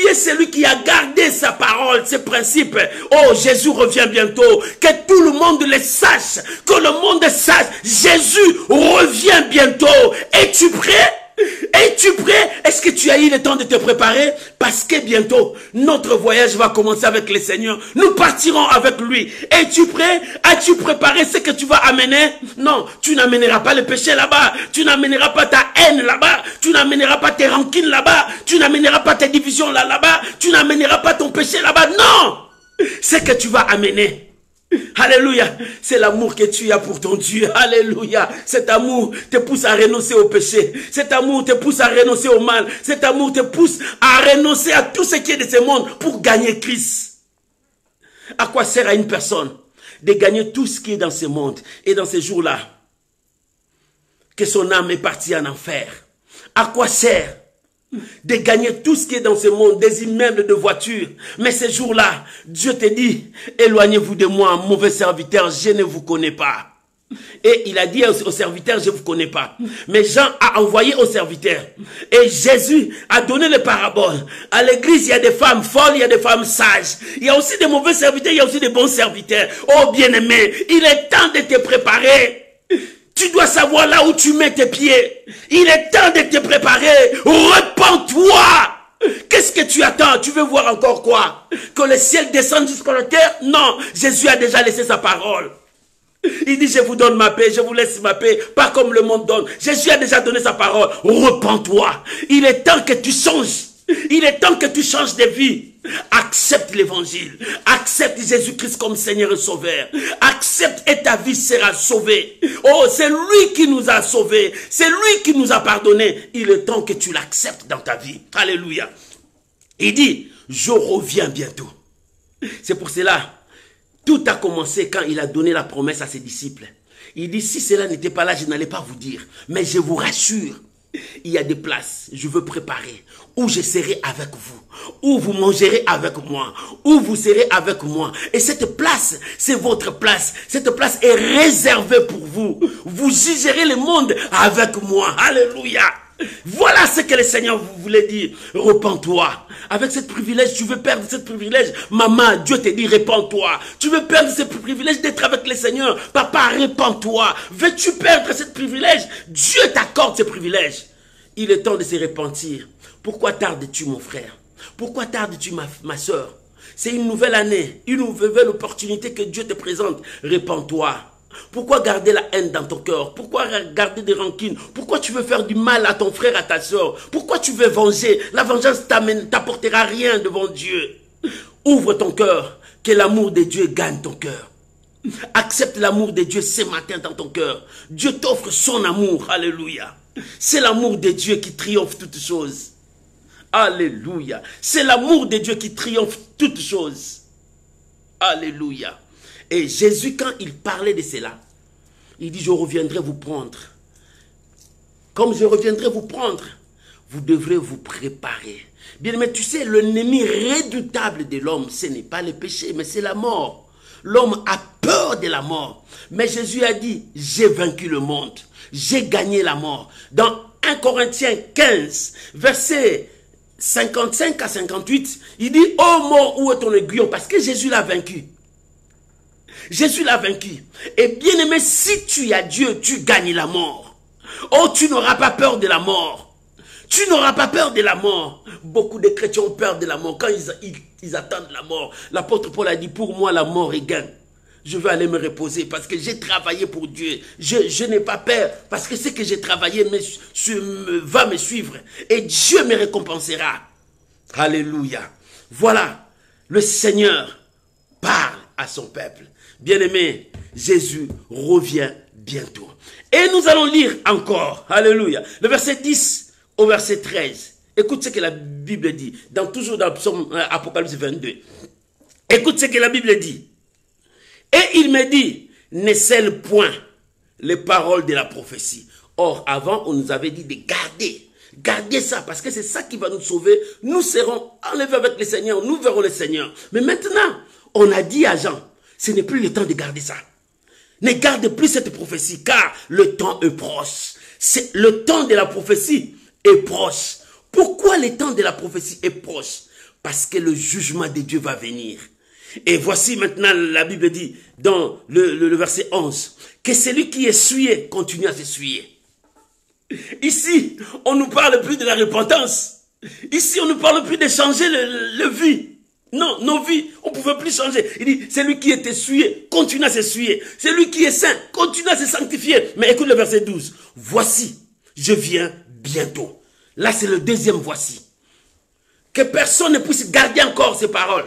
Speaker 1: es celui qui a gardé sa parole, ses principes. Oh, Jésus revient bientôt, que tout le monde le sache, que le monde sache, Jésus revient bientôt. Es-tu prêt? Es-tu prêt? Est-ce que tu as eu le temps de te préparer? Parce que bientôt, notre voyage va commencer avec le Seigneur. Nous partirons avec lui. Es-tu prêt? As-tu préparé ce que tu vas amener? Non, tu n'amèneras pas le péché là-bas. Tu n'amèneras pas ta haine là-bas. Tu n'amèneras pas tes rancines là-bas. Tu n'amèneras pas tes divisions là-bas. Tu n'amèneras pas ton péché là-bas. Non! Ce que tu vas amener. Alléluia, c'est l'amour que tu as pour ton Dieu. Alléluia, cet amour te pousse à renoncer au péché. Cet amour te pousse à renoncer au mal. Cet amour te pousse à renoncer à tout ce qui est de ce monde pour gagner Christ. À quoi sert à une personne de gagner tout ce qui est dans ce monde et dans ces jours-là que son âme est partie en enfer? À quoi sert de gagner tout ce qui est dans ce monde, des immeubles, de voitures? Mais ces jours-là, Dieu te dit, éloignez-vous de moi, mauvais serviteur, je ne vous connais pas. Et il a dit au serviteur, je ne vous connais pas. Mais Jean a envoyé au serviteur. Et Jésus a donné les paraboles. À l'église, il y a des femmes folles, il y a des femmes sages. Il y a aussi des mauvais serviteurs, il y a aussi des bons serviteurs. Oh bien-aimé, il est temps de te préparer. Tu dois savoir là où tu mets tes pieds. Il est temps de te préparer. Repens-toi. Qu'est-ce que tu attends? Tu veux voir encore quoi? Que le ciel descende jusqu'à la terre? Non, Jésus a déjà laissé sa parole. Il dit, je vous donne ma paix, je vous laisse ma paix, pas comme le monde donne. Jésus a déjà donné sa parole. Repens-toi. Il est temps que tu changes. Il est temps que tu changes de vie. Accepte l'évangile. Accepte Jésus-Christ comme Seigneur et Sauveur. Accepte et ta vie sera sauvée. Oh, c'est lui qui nous a sauvés. C'est lui qui nous a pardonné. Il est temps que tu l'acceptes dans ta vie. Alléluia. Il dit, je reviens bientôt. C'est pour cela, tout a commencé quand il a donné la promesse à ses disciples. Il dit, si cela n'était pas là, je n'allais pas vous dire. Mais je vous rassure, il y a des places, je veux préparer, où je serai avec vous, où vous mangerez avec moi, où vous serez avec moi. Et cette place, c'est votre place. Cette place est réservée pour vous. Vous jugerez le monde avec moi. Alléluia. Voilà ce que le Seigneur vous voulait dire. Repens-toi. Avec ce privilège, tu veux perdre ce privilège. Maman, Dieu te dit, repens-toi. Tu veux perdre ce privilège d'être avec le Seigneur. Papa, repens-toi. Veux-tu perdre ce privilège? Dieu t'accorde ce privilège. Il est temps de se repentir. Pourquoi tardes-tu, mon frère? Pourquoi tardes-tu, ma soeur? C'est une nouvelle année, une nouvelle opportunité que Dieu te présente. Repens-toi. Pourquoi garder la haine dans ton cœur? Pourquoi garder des rancines? Pourquoi tu veux faire du mal à ton frère, à ta soeur? Pourquoi tu veux venger? La vengeance t'apportera rien devant Dieu. Ouvre ton cœur, que l'amour de Dieu gagne ton cœur. Accepte l'amour de Dieu ce matin dans ton cœur. Dieu t'offre son amour. Alléluia. C'est l'amour de Dieu qui triomphe toutes choses. Alléluia. C'est l'amour de Dieu qui triomphe toutes choses. Alléluia. Et Jésus, quand il parlait de cela, il dit, je reviendrai vous prendre. Comme je reviendrai vous prendre, vous devrez vous préparer. Bien, mais tu sais, l'ennemi redoutable de l'homme, ce n'est pas le péché, mais c'est la mort. L'homme a peur de la mort. Mais Jésus a dit, j'ai vaincu le monde. J'ai gagné la mort. Dans 1 Corinthiens 15, verset 55 à 58, il dit, ô mort, où est ton aiguillon? Parce que Jésus l'a vaincu. Jésus l'a vaincu. Et bien aimé, si tu as Dieu, tu gagnes la mort. Oh, tu n'auras pas peur de la mort. Tu n'auras pas peur de la mort. Beaucoup de chrétiens ont peur de la mort. Quand ils attendent la mort, l'apôtre Paul a dit, pour moi, la mort est gain. Je veux aller me reposer parce que j'ai travaillé pour Dieu. Je n'ai pas peur parce que ce que j'ai travaillé va me suivre. Et Dieu me récompensera. Alléluia. Voilà, le Seigneur parle à son peuple. Bien-aimé, Jésus revient bientôt. Et nous allons lire encore, alléluia, le verset 10 au verset 13. Écoute ce que la Bible dit, toujours dans Apocalypse 22. Écoute ce que la Bible dit. Et il me dit, ne scelle point les paroles de la prophétie. Or, avant, on nous avait dit de garder. Gardez ça, parce que c'est ça qui va nous sauver. Nous serons enlevés avec le Seigneur, nous verrons le Seigneur. Mais maintenant, on a dit à Jean, ce n'est plus le temps de garder ça. Ne garde plus cette prophétie, car le temps est proche. Le temps de la prophétie est proche. Pourquoi le temps de la prophétie est proche? Parce que le jugement de Dieu va venir. Et voici maintenant, la Bible dit, dans le verset 11, que celui qui est souillé continue à s'essuyer. Ici, on ne nous parle plus de la repentance. Ici, on ne parle plus de changer le vie. Non, nos vies, on ne pouvait plus changer. Il dit, celui qui est essuyé, continue à s'essuyer. Celui qui est saint, continue à se sanctifier. Mais écoute le verset 12. Voici, je viens bientôt. Là, c'est le deuxième voici. Que personne ne puisse garder encore ses paroles.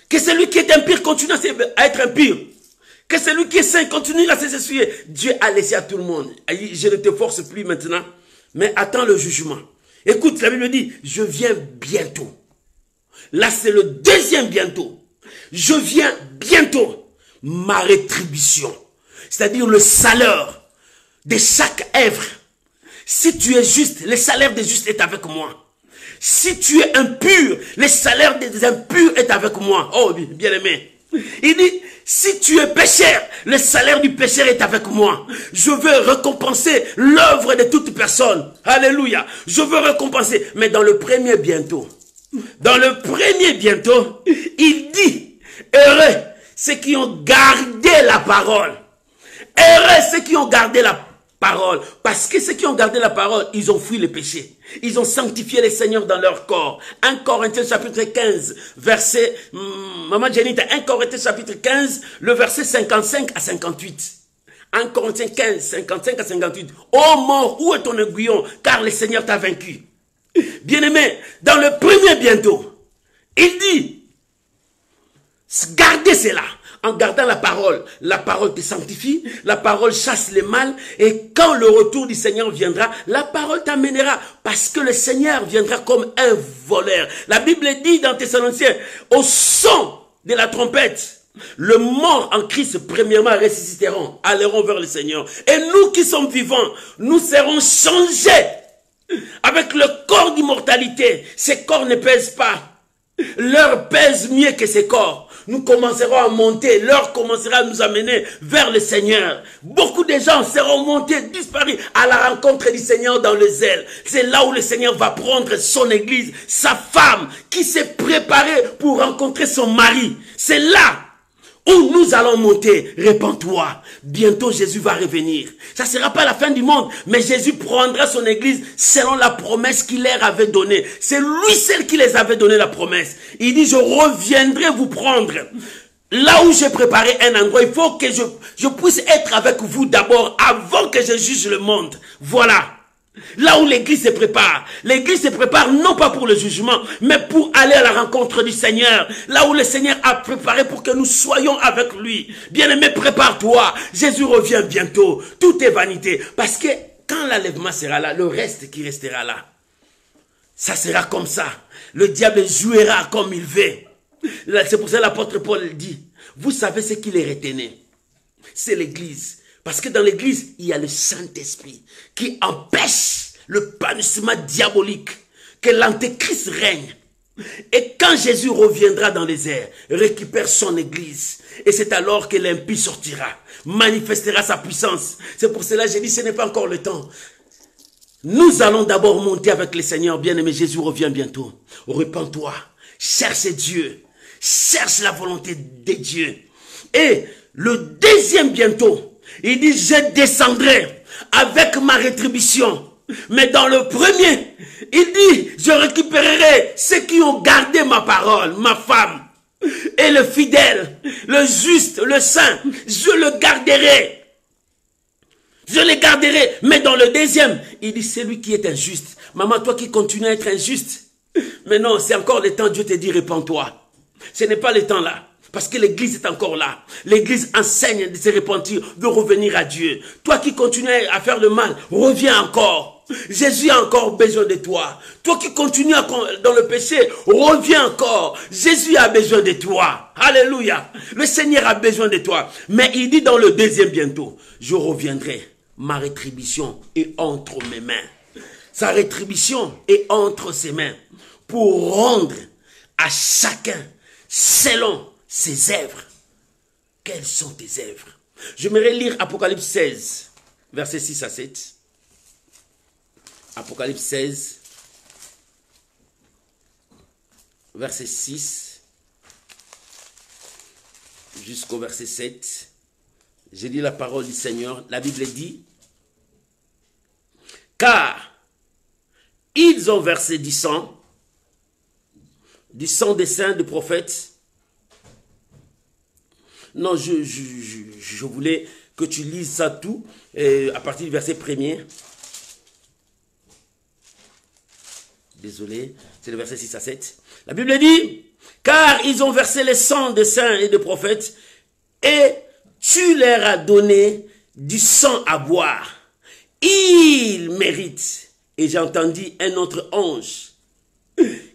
Speaker 1: Que celui qui est impur continue à être impur. Que celui qui est saint continue à s'essuyer. Dieu a laissé à tout le monde. Je ne te force plus maintenant, mais attends le jugement. Écoute, la Bible dit, je viens bientôt. Là, c'est le deuxième bientôt. Je viens bientôt. Ma rétribution. C'est-à-dire le salaire de chaque œuvre. Si tu es juste, le salaire des justes est avec moi. Si tu es impur, le salaire des impurs est avec moi. Oh, bien-aimé. Il dit, si tu es pécheur, le salaire du pécheur est avec moi. Je veux récompenser l'œuvre de toute personne. Alléluia. Je veux récompenser. Mais dans le premier bientôt, il dit, heureux ceux qui ont gardé la parole. Heureux ceux qui ont gardé la parole. Parce que ceux qui ont gardé la parole, ils ont fui le péché. Ils ont sanctifié le Seigneur dans leur corps. 1 Corinthiens chapitre 15, verset, Maman Janita, 1 Corinthiens chapitre 15, le verset 55 à 58. 1 Corinthiens 15, 55 à 58. Ô mort, où est ton aiguillon? Car le Seigneur t'a vaincu. Bien-aimé, dans le premier bientôt, il dit, gardez cela. En gardant la parole te sanctifie, la parole chasse le mal, et quand le retour du Seigneur viendra, la parole t'amènera, parce que le Seigneur viendra comme un voleur. La Bible dit dans Thessaloniciens, au son de la trompette, le mort en Christ premièrement ressusciteront, alleront vers le Seigneur. Et nous qui sommes vivants, nous serons changés avec le corps d'immortalité. Ces corps ne pèsent pas. Leur pèse mieux que ces corps. Nous commencerons à monter, l'heure commencera à nous amener vers le Seigneur. Beaucoup de gens seront montés, disparus à la rencontre du Seigneur dans les ailes. C'est là où le Seigneur va prendre son église, sa femme qui s'est préparée pour rencontrer son mari. C'est là où nous allons monter. Répands-toi. Bientôt Jésus va revenir. Ça ne sera pas la fin du monde, mais Jésus prendra son église selon la promesse qu'il leur avait donnée. C'est lui seul qui les avait donné la promesse. Il dit, je reviendrai vous prendre. Là où j'ai préparé un endroit, il faut que je puisse être avec vous d'abord avant que je juge le monde. Voilà. Là où l'église se prépare. L'église se prépare non pas pour le jugement, mais pour aller à la rencontre du Seigneur. Là où le Seigneur a préparé pour que nous soyons avec lui. Bien-aimé, prépare-toi. Jésus revient bientôt. Tout est vanité. Parce que quand l'enlèvement sera là, le reste qui restera là, ça sera comme ça. Le diable jouera comme il veut. C'est pour ça que l'apôtre Paul dit, vous savez ce qui les retenait. C'est l'église. Parce que dans l'église, il y a le Saint-Esprit qui empêche le bannissement diabolique, que l'antéchrist règne. Et quand Jésus reviendra dans les airs, récupère son église. Et c'est alors que l'impie sortira, manifestera sa puissance. C'est pour cela que j'ai dit, ce n'est pas encore le temps. Nous allons d'abord monter avec le Seigneur. Bien-aimé, Jésus revient bientôt. Repens-toi, cherche Dieu, cherche la volonté de Dieu. Et le deuxième bientôt, il dit, je descendrai avec ma rétribution. Mais dans le premier, il dit, je récupérerai ceux qui ont gardé ma parole, ma femme. Et le fidèle, le juste, le saint, je le garderai. Je les garderai. Mais dans le deuxième, il dit, celui qui est injuste. Maman, toi qui continues à être injuste. Mais non, c'est encore le temps, Dieu te dit, répands-toi. Ce n'est pas le temps là. Parce que l'église est encore là. L'église enseigne de se repentir, de revenir à Dieu. Toi qui continues à faire le mal, reviens encore. Jésus a encore besoin de toi. Toi qui continues dans le péché, reviens encore. Jésus a besoin de toi. Alléluia. Le Seigneur a besoin de toi. Mais il dit dans le deuxième bientôt, je reviendrai. Ma rétribution est entre mes mains. Sa rétribution est entre ses mains. Pour rendre à chacun selon ses œuvres. Quelles sont tes œuvres? J'aimerais lire Apocalypse 16, versets 6 à 7. Apocalypse 16, verset 6 jusqu'au verset 7. J'ai dit la parole du Seigneur. La Bible dit, car ils ont versé du sang des saints, des prophètes. Non, je voulais que tu lises ça tout à partir du verset 1er. Désolé, c'est le verset 6 à 7. La Bible dit, car ils ont versé le sang des saints et des prophètes, et tu leur as donné du sang à boire. Ils méritent. Et j'ai entendu un autre ange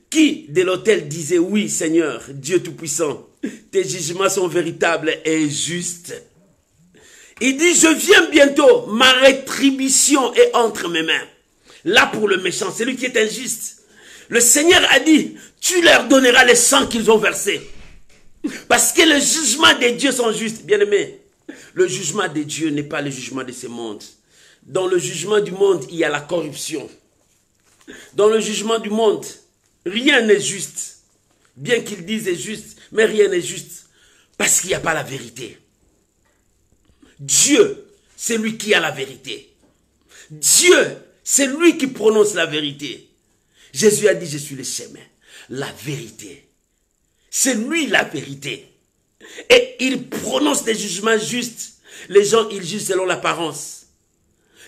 Speaker 1: qui, de l'autel, disait, oui, Seigneur, Dieu Tout-Puissant, tes jugements sont véritables et justes. Il dit, je viens bientôt, ma rétribution est entre mes mains. Là pour le méchant, c'est lui qui est injuste. Le Seigneur a dit, tu leur donneras le sang qu'ils ont versé. Parce que les jugements des dieux sont justes. Bien-aimés, le jugement des dieux n'est pas le jugement de ce monde. Dans le jugement du monde, il y a la corruption. Dans le jugement du monde, rien n'est juste. Bien qu'ils disent c'est juste, mais rien n'est juste. Parce qu'il n'y a pas la vérité. Dieu, c'est lui qui a la vérité. Dieu, c'est lui qui prononce la vérité. Jésus a dit, je suis le chemin, la vérité. C'est lui la vérité. Et il prononce des jugements justes. Les gens, ils jugent selon l'apparence.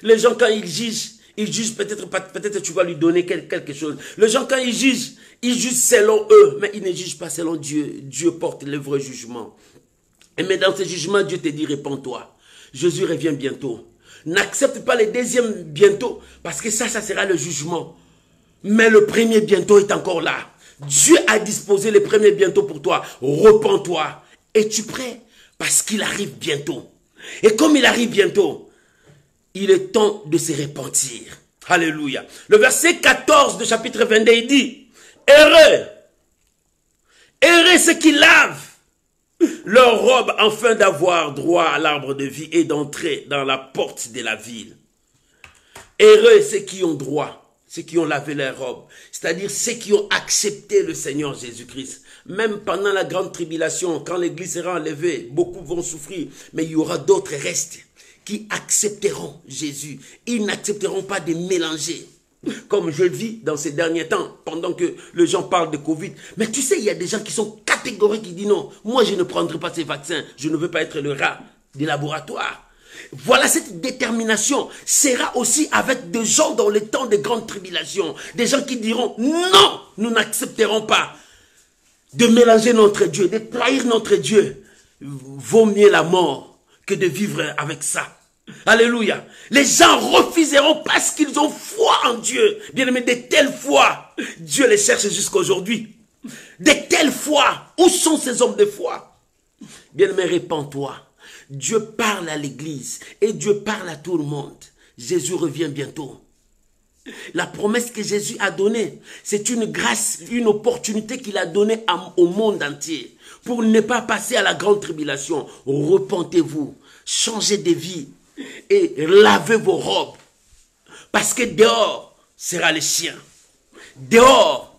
Speaker 1: Les gens, quand ils jugent peut-être tu vas lui donner quelque chose. Les gens, quand ils jugent selon eux, mais ils ne jugent pas selon Dieu. Dieu porte le vrai jugement. Et mais dans ce jugement, Dieu te dit, répands-toi. Jésus revient bientôt. N'accepte pas le deuxième bientôt, parce que ça sera le jugement. Mais le premier bientôt est encore là. Dieu a disposé le premier bientôt pour toi. Repens-toi. Es-tu prêt? Parce qu'il arrive bientôt. Et comme il arrive bientôt, il est temps de se repentir. Alléluia. Le verset 14 de chapitre 22, il dit, heureux ceux qui lavent leur robe afin d'avoir droit à l'arbre de vie et d'entrer dans la porte de la ville. Heureux ceux qui ont droit. Ceux qui ont lavé leur robe, c'est-à-dire ceux qui ont accepté le Seigneur Jésus-Christ. Même pendant la grande tribulation, quand l'église sera enlevée, beaucoup vont souffrir, mais il y aura d'autres restes qui accepteront Jésus. Ils n'accepteront pas de mélanger. Comme je le vis dans ces derniers temps, pendant que les gens parlent de Covid. Mais tu sais, il y a des gens qui sont catégoriques, qui disent non, moi je ne prendrai pas ces vaccins, je ne veux pas être le rat des laboratoires. Voilà, cette détermination sera aussi avec des gens dans les temps de grande tribulation. Des gens qui diront, non, nous n'accepterons pas de mélanger notre Dieu, de trahir notre Dieu. Vaut mieux la mort que de vivre avec ça. Alléluia. Les gens refuseront parce qu'ils ont foi en Dieu. Bien aimé, de telle foi, Dieu les cherche jusqu'à aujourd'hui. De telle foi, où sont ces hommes de foi? Bien aimé, répands-toi. Dieu parle à l'église et Dieu parle à tout le monde. Jésus revient bientôt. La promesse que Jésus a donnée, c'est une grâce, une opportunité qu'il a donnée au monde entier pour ne pas passer à la grande tribulation. Repentez-vous, changez de vie et lavez vos robes. Parce que dehors sera le chien. Dehors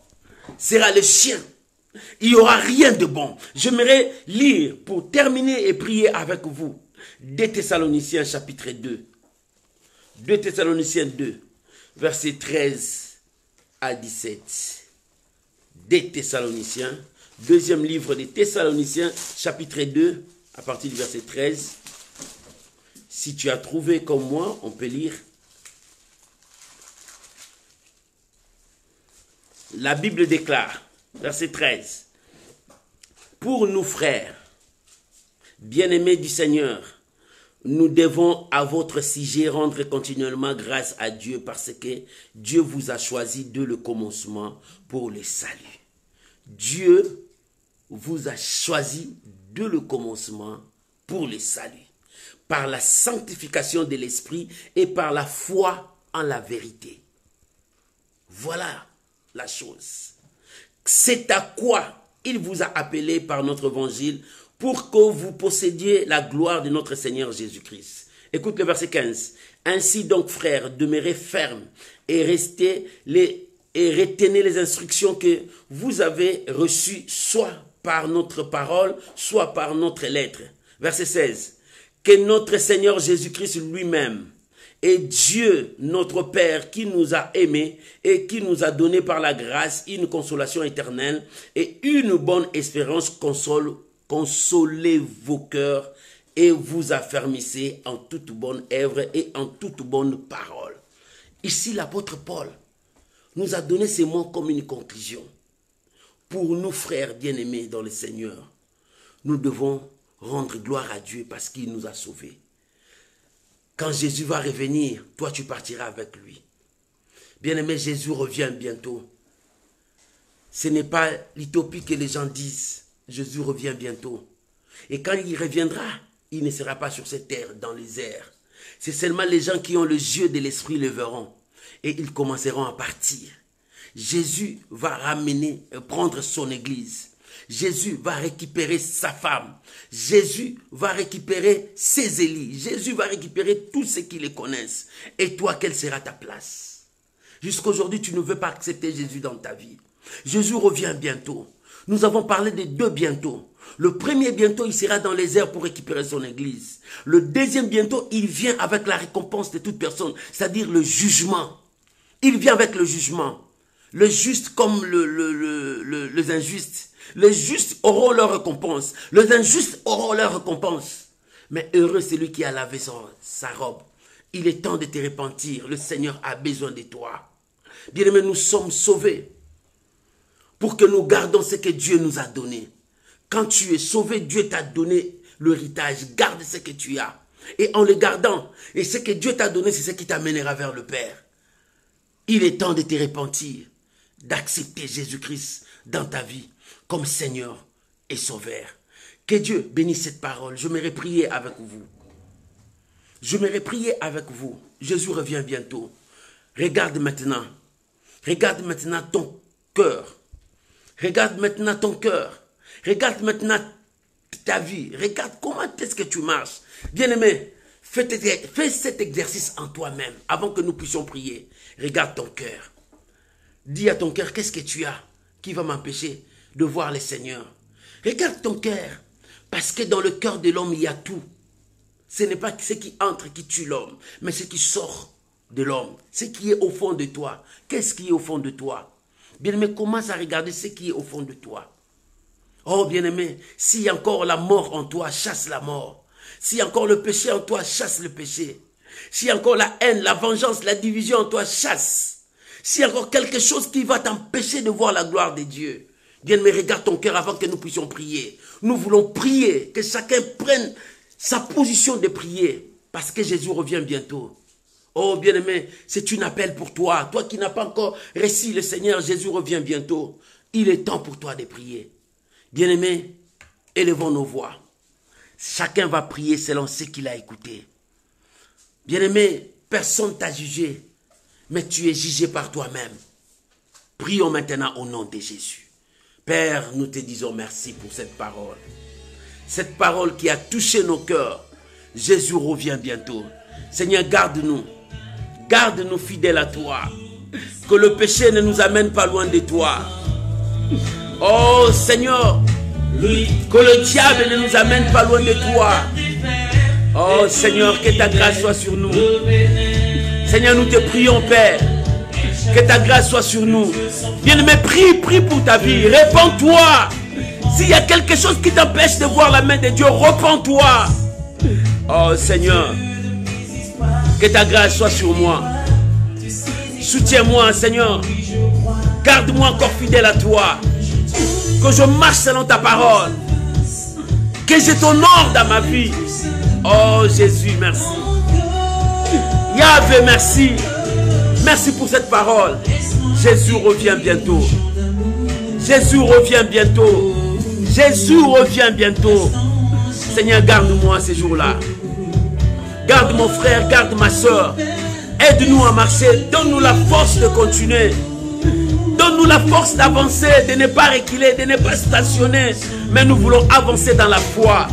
Speaker 1: sera le chien. Il n'y aura rien de bon. J'aimerais lire pour terminer et prier avec vous 2 Thessaloniciens chapitre 2. 2 Thessaloniciens 2, versets 13 à 17. 2 Thessaloniciens, deuxième livre des Thessaloniciens chapitre 2, à partir du verset 13. Si tu as trouvé comme moi, on peut lire. La Bible déclare, verset 13. Pour nous, frères, bien-aimés du Seigneur, nous devons à votre sujet rendre continuellement grâce à Dieu parce que Dieu vous a choisi dès le commencement pour le salut. Dieu vous a choisi dès le commencement pour le salut. Par la sanctification de l'esprit et par la foi en la vérité. Voilà la chose. C'est à quoi Il vous a appelé par notre évangile pour que vous possédiez la gloire de notre Seigneur Jésus-Christ. Écoute le verset 15. Ainsi donc, frères, demeurez fermes et retenez les instructions que vous avez reçues, soit par notre parole, soit par notre lettre. Verset 16. Que notre Seigneur Jésus-Christ lui-même et Dieu, notre Père, qui nous a aimés et qui nous a donné par la grâce une consolation éternelle et une bonne espérance, consolez vos cœurs et vous affermissez en toute bonne œuvre et en toute bonne parole. Ici, l'apôtre Paul nous a donné ces mots comme une conclusion. Pour nous, frères bien-aimés dans le Seigneur, nous devons rendre gloire à Dieu parce qu'il nous a sauvés. Quand Jésus va revenir, toi tu partiras avec lui. Bien-aimé, Jésus revient bientôt. Ce n'est pas l'utopie que les gens disent. Jésus revient bientôt. Et quand il reviendra, il ne sera pas sur cette terre, dans les airs. C'est seulement les gens qui ont les yeux de l'esprit le verront. Et ils commenceront à partir. Jésus va prendre son église. Jésus va récupérer sa femme. Jésus va récupérer ses Élis. Jésus va récupérer tous ceux qui les connaissent. Et toi, quelle sera ta place? Jusqu'aujourd'hui, tu ne veux pas accepter Jésus dans ta vie. Jésus revient bientôt. Nous avons parlé des deux bientôt. Le premier bientôt, il sera dans les airs pour récupérer son église. Le deuxième bientôt, il vient avec la récompense de toute personne, c'est-à-dire le jugement. Il vient avec le jugement. Le juste comme les injustes. Les justes auront leur récompense. Les injustes auront leur récompense. Mais heureux celui qui a lavé sa robe. Il est temps de te repentir. Le Seigneur a besoin de toi. Bien-aimés, nous sommes sauvés pour que nous gardons ce que Dieu nous a donné. Quand tu es sauvé, Dieu t'a donné l'héritage. Garde ce que tu as. Et en le gardant, et ce que Dieu t'a donné, c'est ce qui t'amènera vers le Père. Il est temps de te repentir, d'accepter Jésus-Christ dans ta vie comme Seigneur et Sauveur. Que Dieu bénisse cette parole. Je m'aimerais prier avec vous. Je m'aimerais prier avec vous. Jésus revient bientôt. Regarde maintenant. Regarde maintenant ton cœur. Regarde maintenant ton cœur. Regarde maintenant ta vie. Regarde comment est-ce que tu marches. Bien-aimé, fais cet exercice en toi-même avant que nous puissions prier. Regarde ton cœur. Dis à ton cœur, qu'est-ce que tu as qui va m'empêcher de voir le Seigneur? Regarde ton cœur. Parce que dans le cœur de l'homme, il y a tout. Ce n'est pas ce qui entre qui tue l'homme, mais ce qui sort de l'homme. Ce qui est au fond de toi. Qu'est-ce qui est au fond de toi? Bien-aimé, commence à regarder ce qui est au fond de toi. Oh, bien-aimé, s'il y a encore la mort en toi, chasse la mort. S'il y a encore le péché en toi, chasse le péché. S'il y a encore la haine, la vengeance, la division en toi, chasse. S'il y a encore quelque chose qui va t'empêcher de voir la gloire de Dieu, bien-aimé, regarde ton cœur avant que nous puissions prier. Nous voulons prier, que chacun prenne sa position de prier, parce que Jésus revient bientôt. Oh, bien-aimé, c'est un appel pour toi. Toi qui n'as pas encore reçu le Seigneur, Jésus revient bientôt. Il est temps pour toi de prier. Bien-aimé, élevons nos voix. Chacun va prier selon ce qu'il a écouté. Bien-aimé, personne ne t'a jugé, mais tu es jugé par toi-même. Prions maintenant au nom de Jésus. Père, nous te disons merci pour cette parole. Cette parole qui a touché nos cœurs. Jésus revient bientôt. Seigneur, garde-nous. Garde-nous fidèles à toi. Que le péché ne nous amène pas loin de toi. Oh Seigneur, que le diable ne nous amène pas loin de toi. Oh Seigneur, que ta grâce soit sur nous. Seigneur, nous te prions, Père. Que ta grâce soit sur nous. Bien-aimé, prie pour ta vie. Répands-toi. S'il y a quelque chose qui t'empêche de voir la main de Dieu, repens-toi. Oh Seigneur, que ta grâce soit sur moi. Soutiens-moi, Seigneur. Garde-moi encore fidèle à toi. Que je marche selon ta parole. Que je t'honore dans ma vie. Oh Jésus, merci. Yahvé, merci. Merci pour cette parole. Jésus revient bientôt. Jésus revient bientôt. Jésus revient bientôt. Seigneur, garde-moi ces jours-là. Garde mon frère, garde ma soeur. Aide-nous à marcher. Donne-nous la force de continuer. Donne-nous la force d'avancer, de ne pas reculer, de ne pas stationner. Mais nous voulons avancer dans la foi.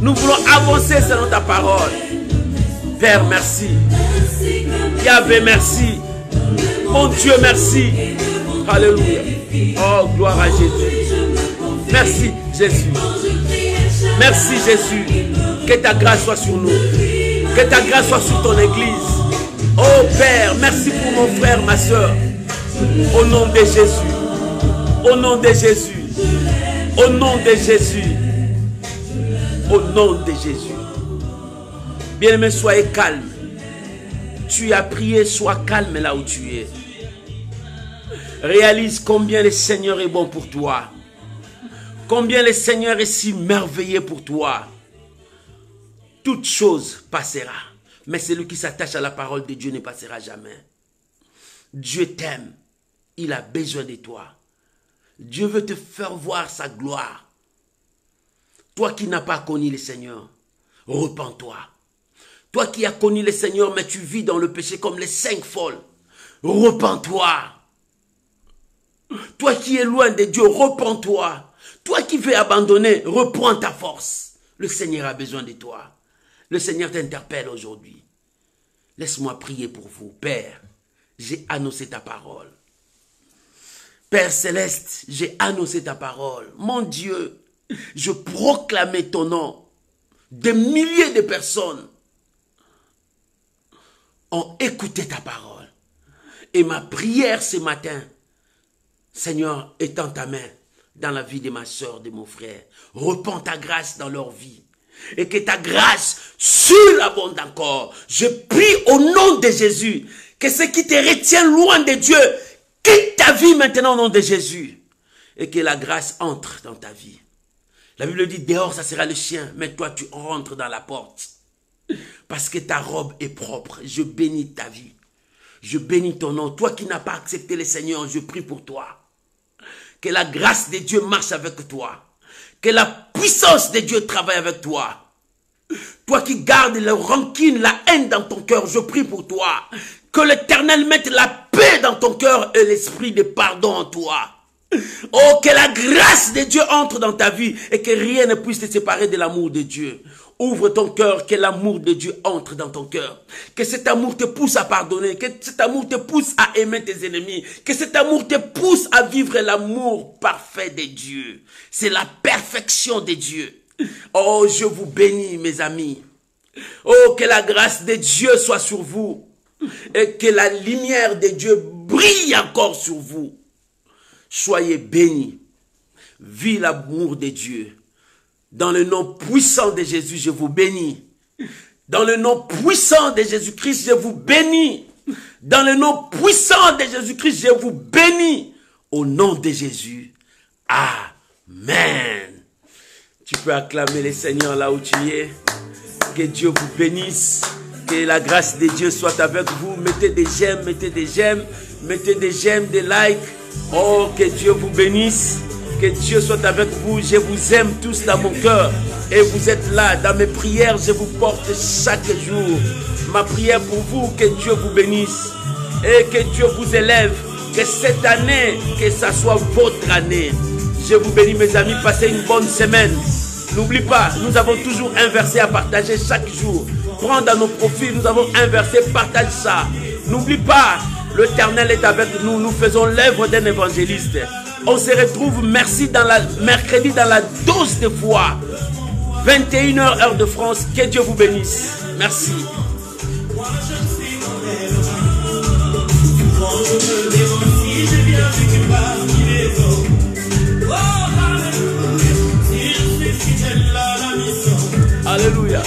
Speaker 1: Nous voulons avancer selon ta parole. Père, merci. Yahvé, merci. Mon Dieu, merci. Alléluia. Oh, gloire à Jésus. Merci, Jésus. Merci, Jésus. Que ta grâce soit sur nous. Que ta grâce soit sur ton église. Oh, Père, merci pour mon frère, ma soeur. Au nom de Jésus. Au nom de Jésus. Au nom de Jésus. Au nom de Jésus. Bien-aimé, soyez calme. Tu as prié, sois calme là où tu es. Réalise combien le Seigneur est bon pour toi. Combien le Seigneur est si merveilleux pour toi. Toute chose passera. Mais celui qui s'attache à la parole de Dieu ne passera jamais. Dieu t'aime. Il a besoin de toi. Dieu veut te faire voir sa gloire. Toi qui n'as pas connu le Seigneur, repens-toi. Toi qui as connu le Seigneur, mais tu vis dans le péché comme les 5 folles, repens-toi. Toi qui es loin de Dieu, repens-toi. Toi qui veux abandonner, reprends ta force. Le Seigneur a besoin de toi. Le Seigneur t'interpelle aujourd'hui. Laisse-moi prier pour vous. Père, j'ai annoncé ta parole. Père Céleste, j'ai annoncé ta parole. Mon Dieu, je proclamais ton nom. Des milliers de personnes ont écouté ta parole. Et ma prière ce matin, Seigneur, étends ta main dans la vie de ma soeur, de mon frère. Repends ta grâce dans leur vie. Et que ta grâce surabonde encore. Je prie au nom de Jésus que ce qui te retient loin de Dieu, quitte ta vie maintenant au nom de Jésus. Et que la grâce entre dans ta vie. La Bible dit, dehors ça sera le chien, mais toi tu rentres dans la porte. Parce que ta robe est propre. Je bénis ta vie. Je bénis ton nom. Toi qui n'as pas accepté le Seigneur, je prie pour toi. Que la grâce de Dieu marche avec toi. Que la puissance de Dieu travaille avec toi. Toi qui gardes la rancune, la haine dans ton cœur, je prie pour toi. Que l'Éternel mette la paix dans ton cœur et l'esprit de pardon en toi. Oh, que la grâce de Dieu entre dans ta vie et que rien ne puisse te séparer de l'amour de Dieu. Ouvre ton cœur, que l'amour de Dieu entre dans ton cœur. Que cet amour te pousse à pardonner. Que cet amour te pousse à aimer tes ennemis. Que cet amour te pousse à vivre l'amour parfait de Dieu. C'est la perfection de Dieu. Oh, je vous bénis, mes amis. Oh, que la grâce de Dieu soit sur vous. Et que la lumière de Dieu brille encore sur vous. Soyez bénis. Vive l'amour de Dieu. Dans le nom puissant de Jésus, je vous bénis. Dans le nom puissant de Jésus-Christ, je vous bénis. Dans le nom puissant de Jésus-Christ, je vous bénis. Au nom de Jésus. Amen. Tu peux acclamer le Seigneur là où tu es. Que Dieu vous bénisse. Que la grâce de Dieu soit avec vous. Mettez des j'aime, mettez des j'aime. Mettez des j'aime, des likes. Oh, que Dieu vous bénisse. Que Dieu soit avec vous. Je vous aime tous dans mon cœur. Et vous êtes là. Dans mes prières, je vous porte chaque jour. Ma prière pour vous, que Dieu vous bénisse. Et que Dieu vous élève. Que cette année, que ça soit votre année. Je vous bénis mes amis. Passez une bonne semaine. N'oublie pas, nous avons toujours un verset à partager chaque jour. Prends dans nos profils, nous avons un verset, partage ça. N'oublie pas, l'Éternel est avec nous. Nous faisons l'œuvre d'un évangéliste. On se retrouve mercredi dans la dose de foi. 21h heure de France. Que Dieu vous bénisse. Merci. Alléluia.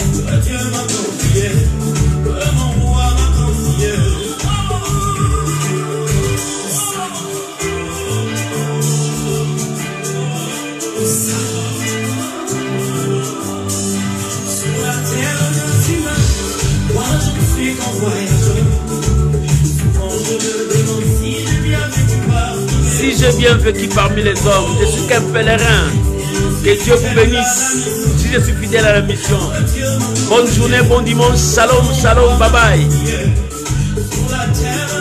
Speaker 1: Si j'ai bien vécu parmi les hommes, je suis qu'un pèlerin. Que Dieu vous bénisse. Si je suis fidèle à la mission. Bonne journée, bon dimanche. Shalom, shalom, bye bye.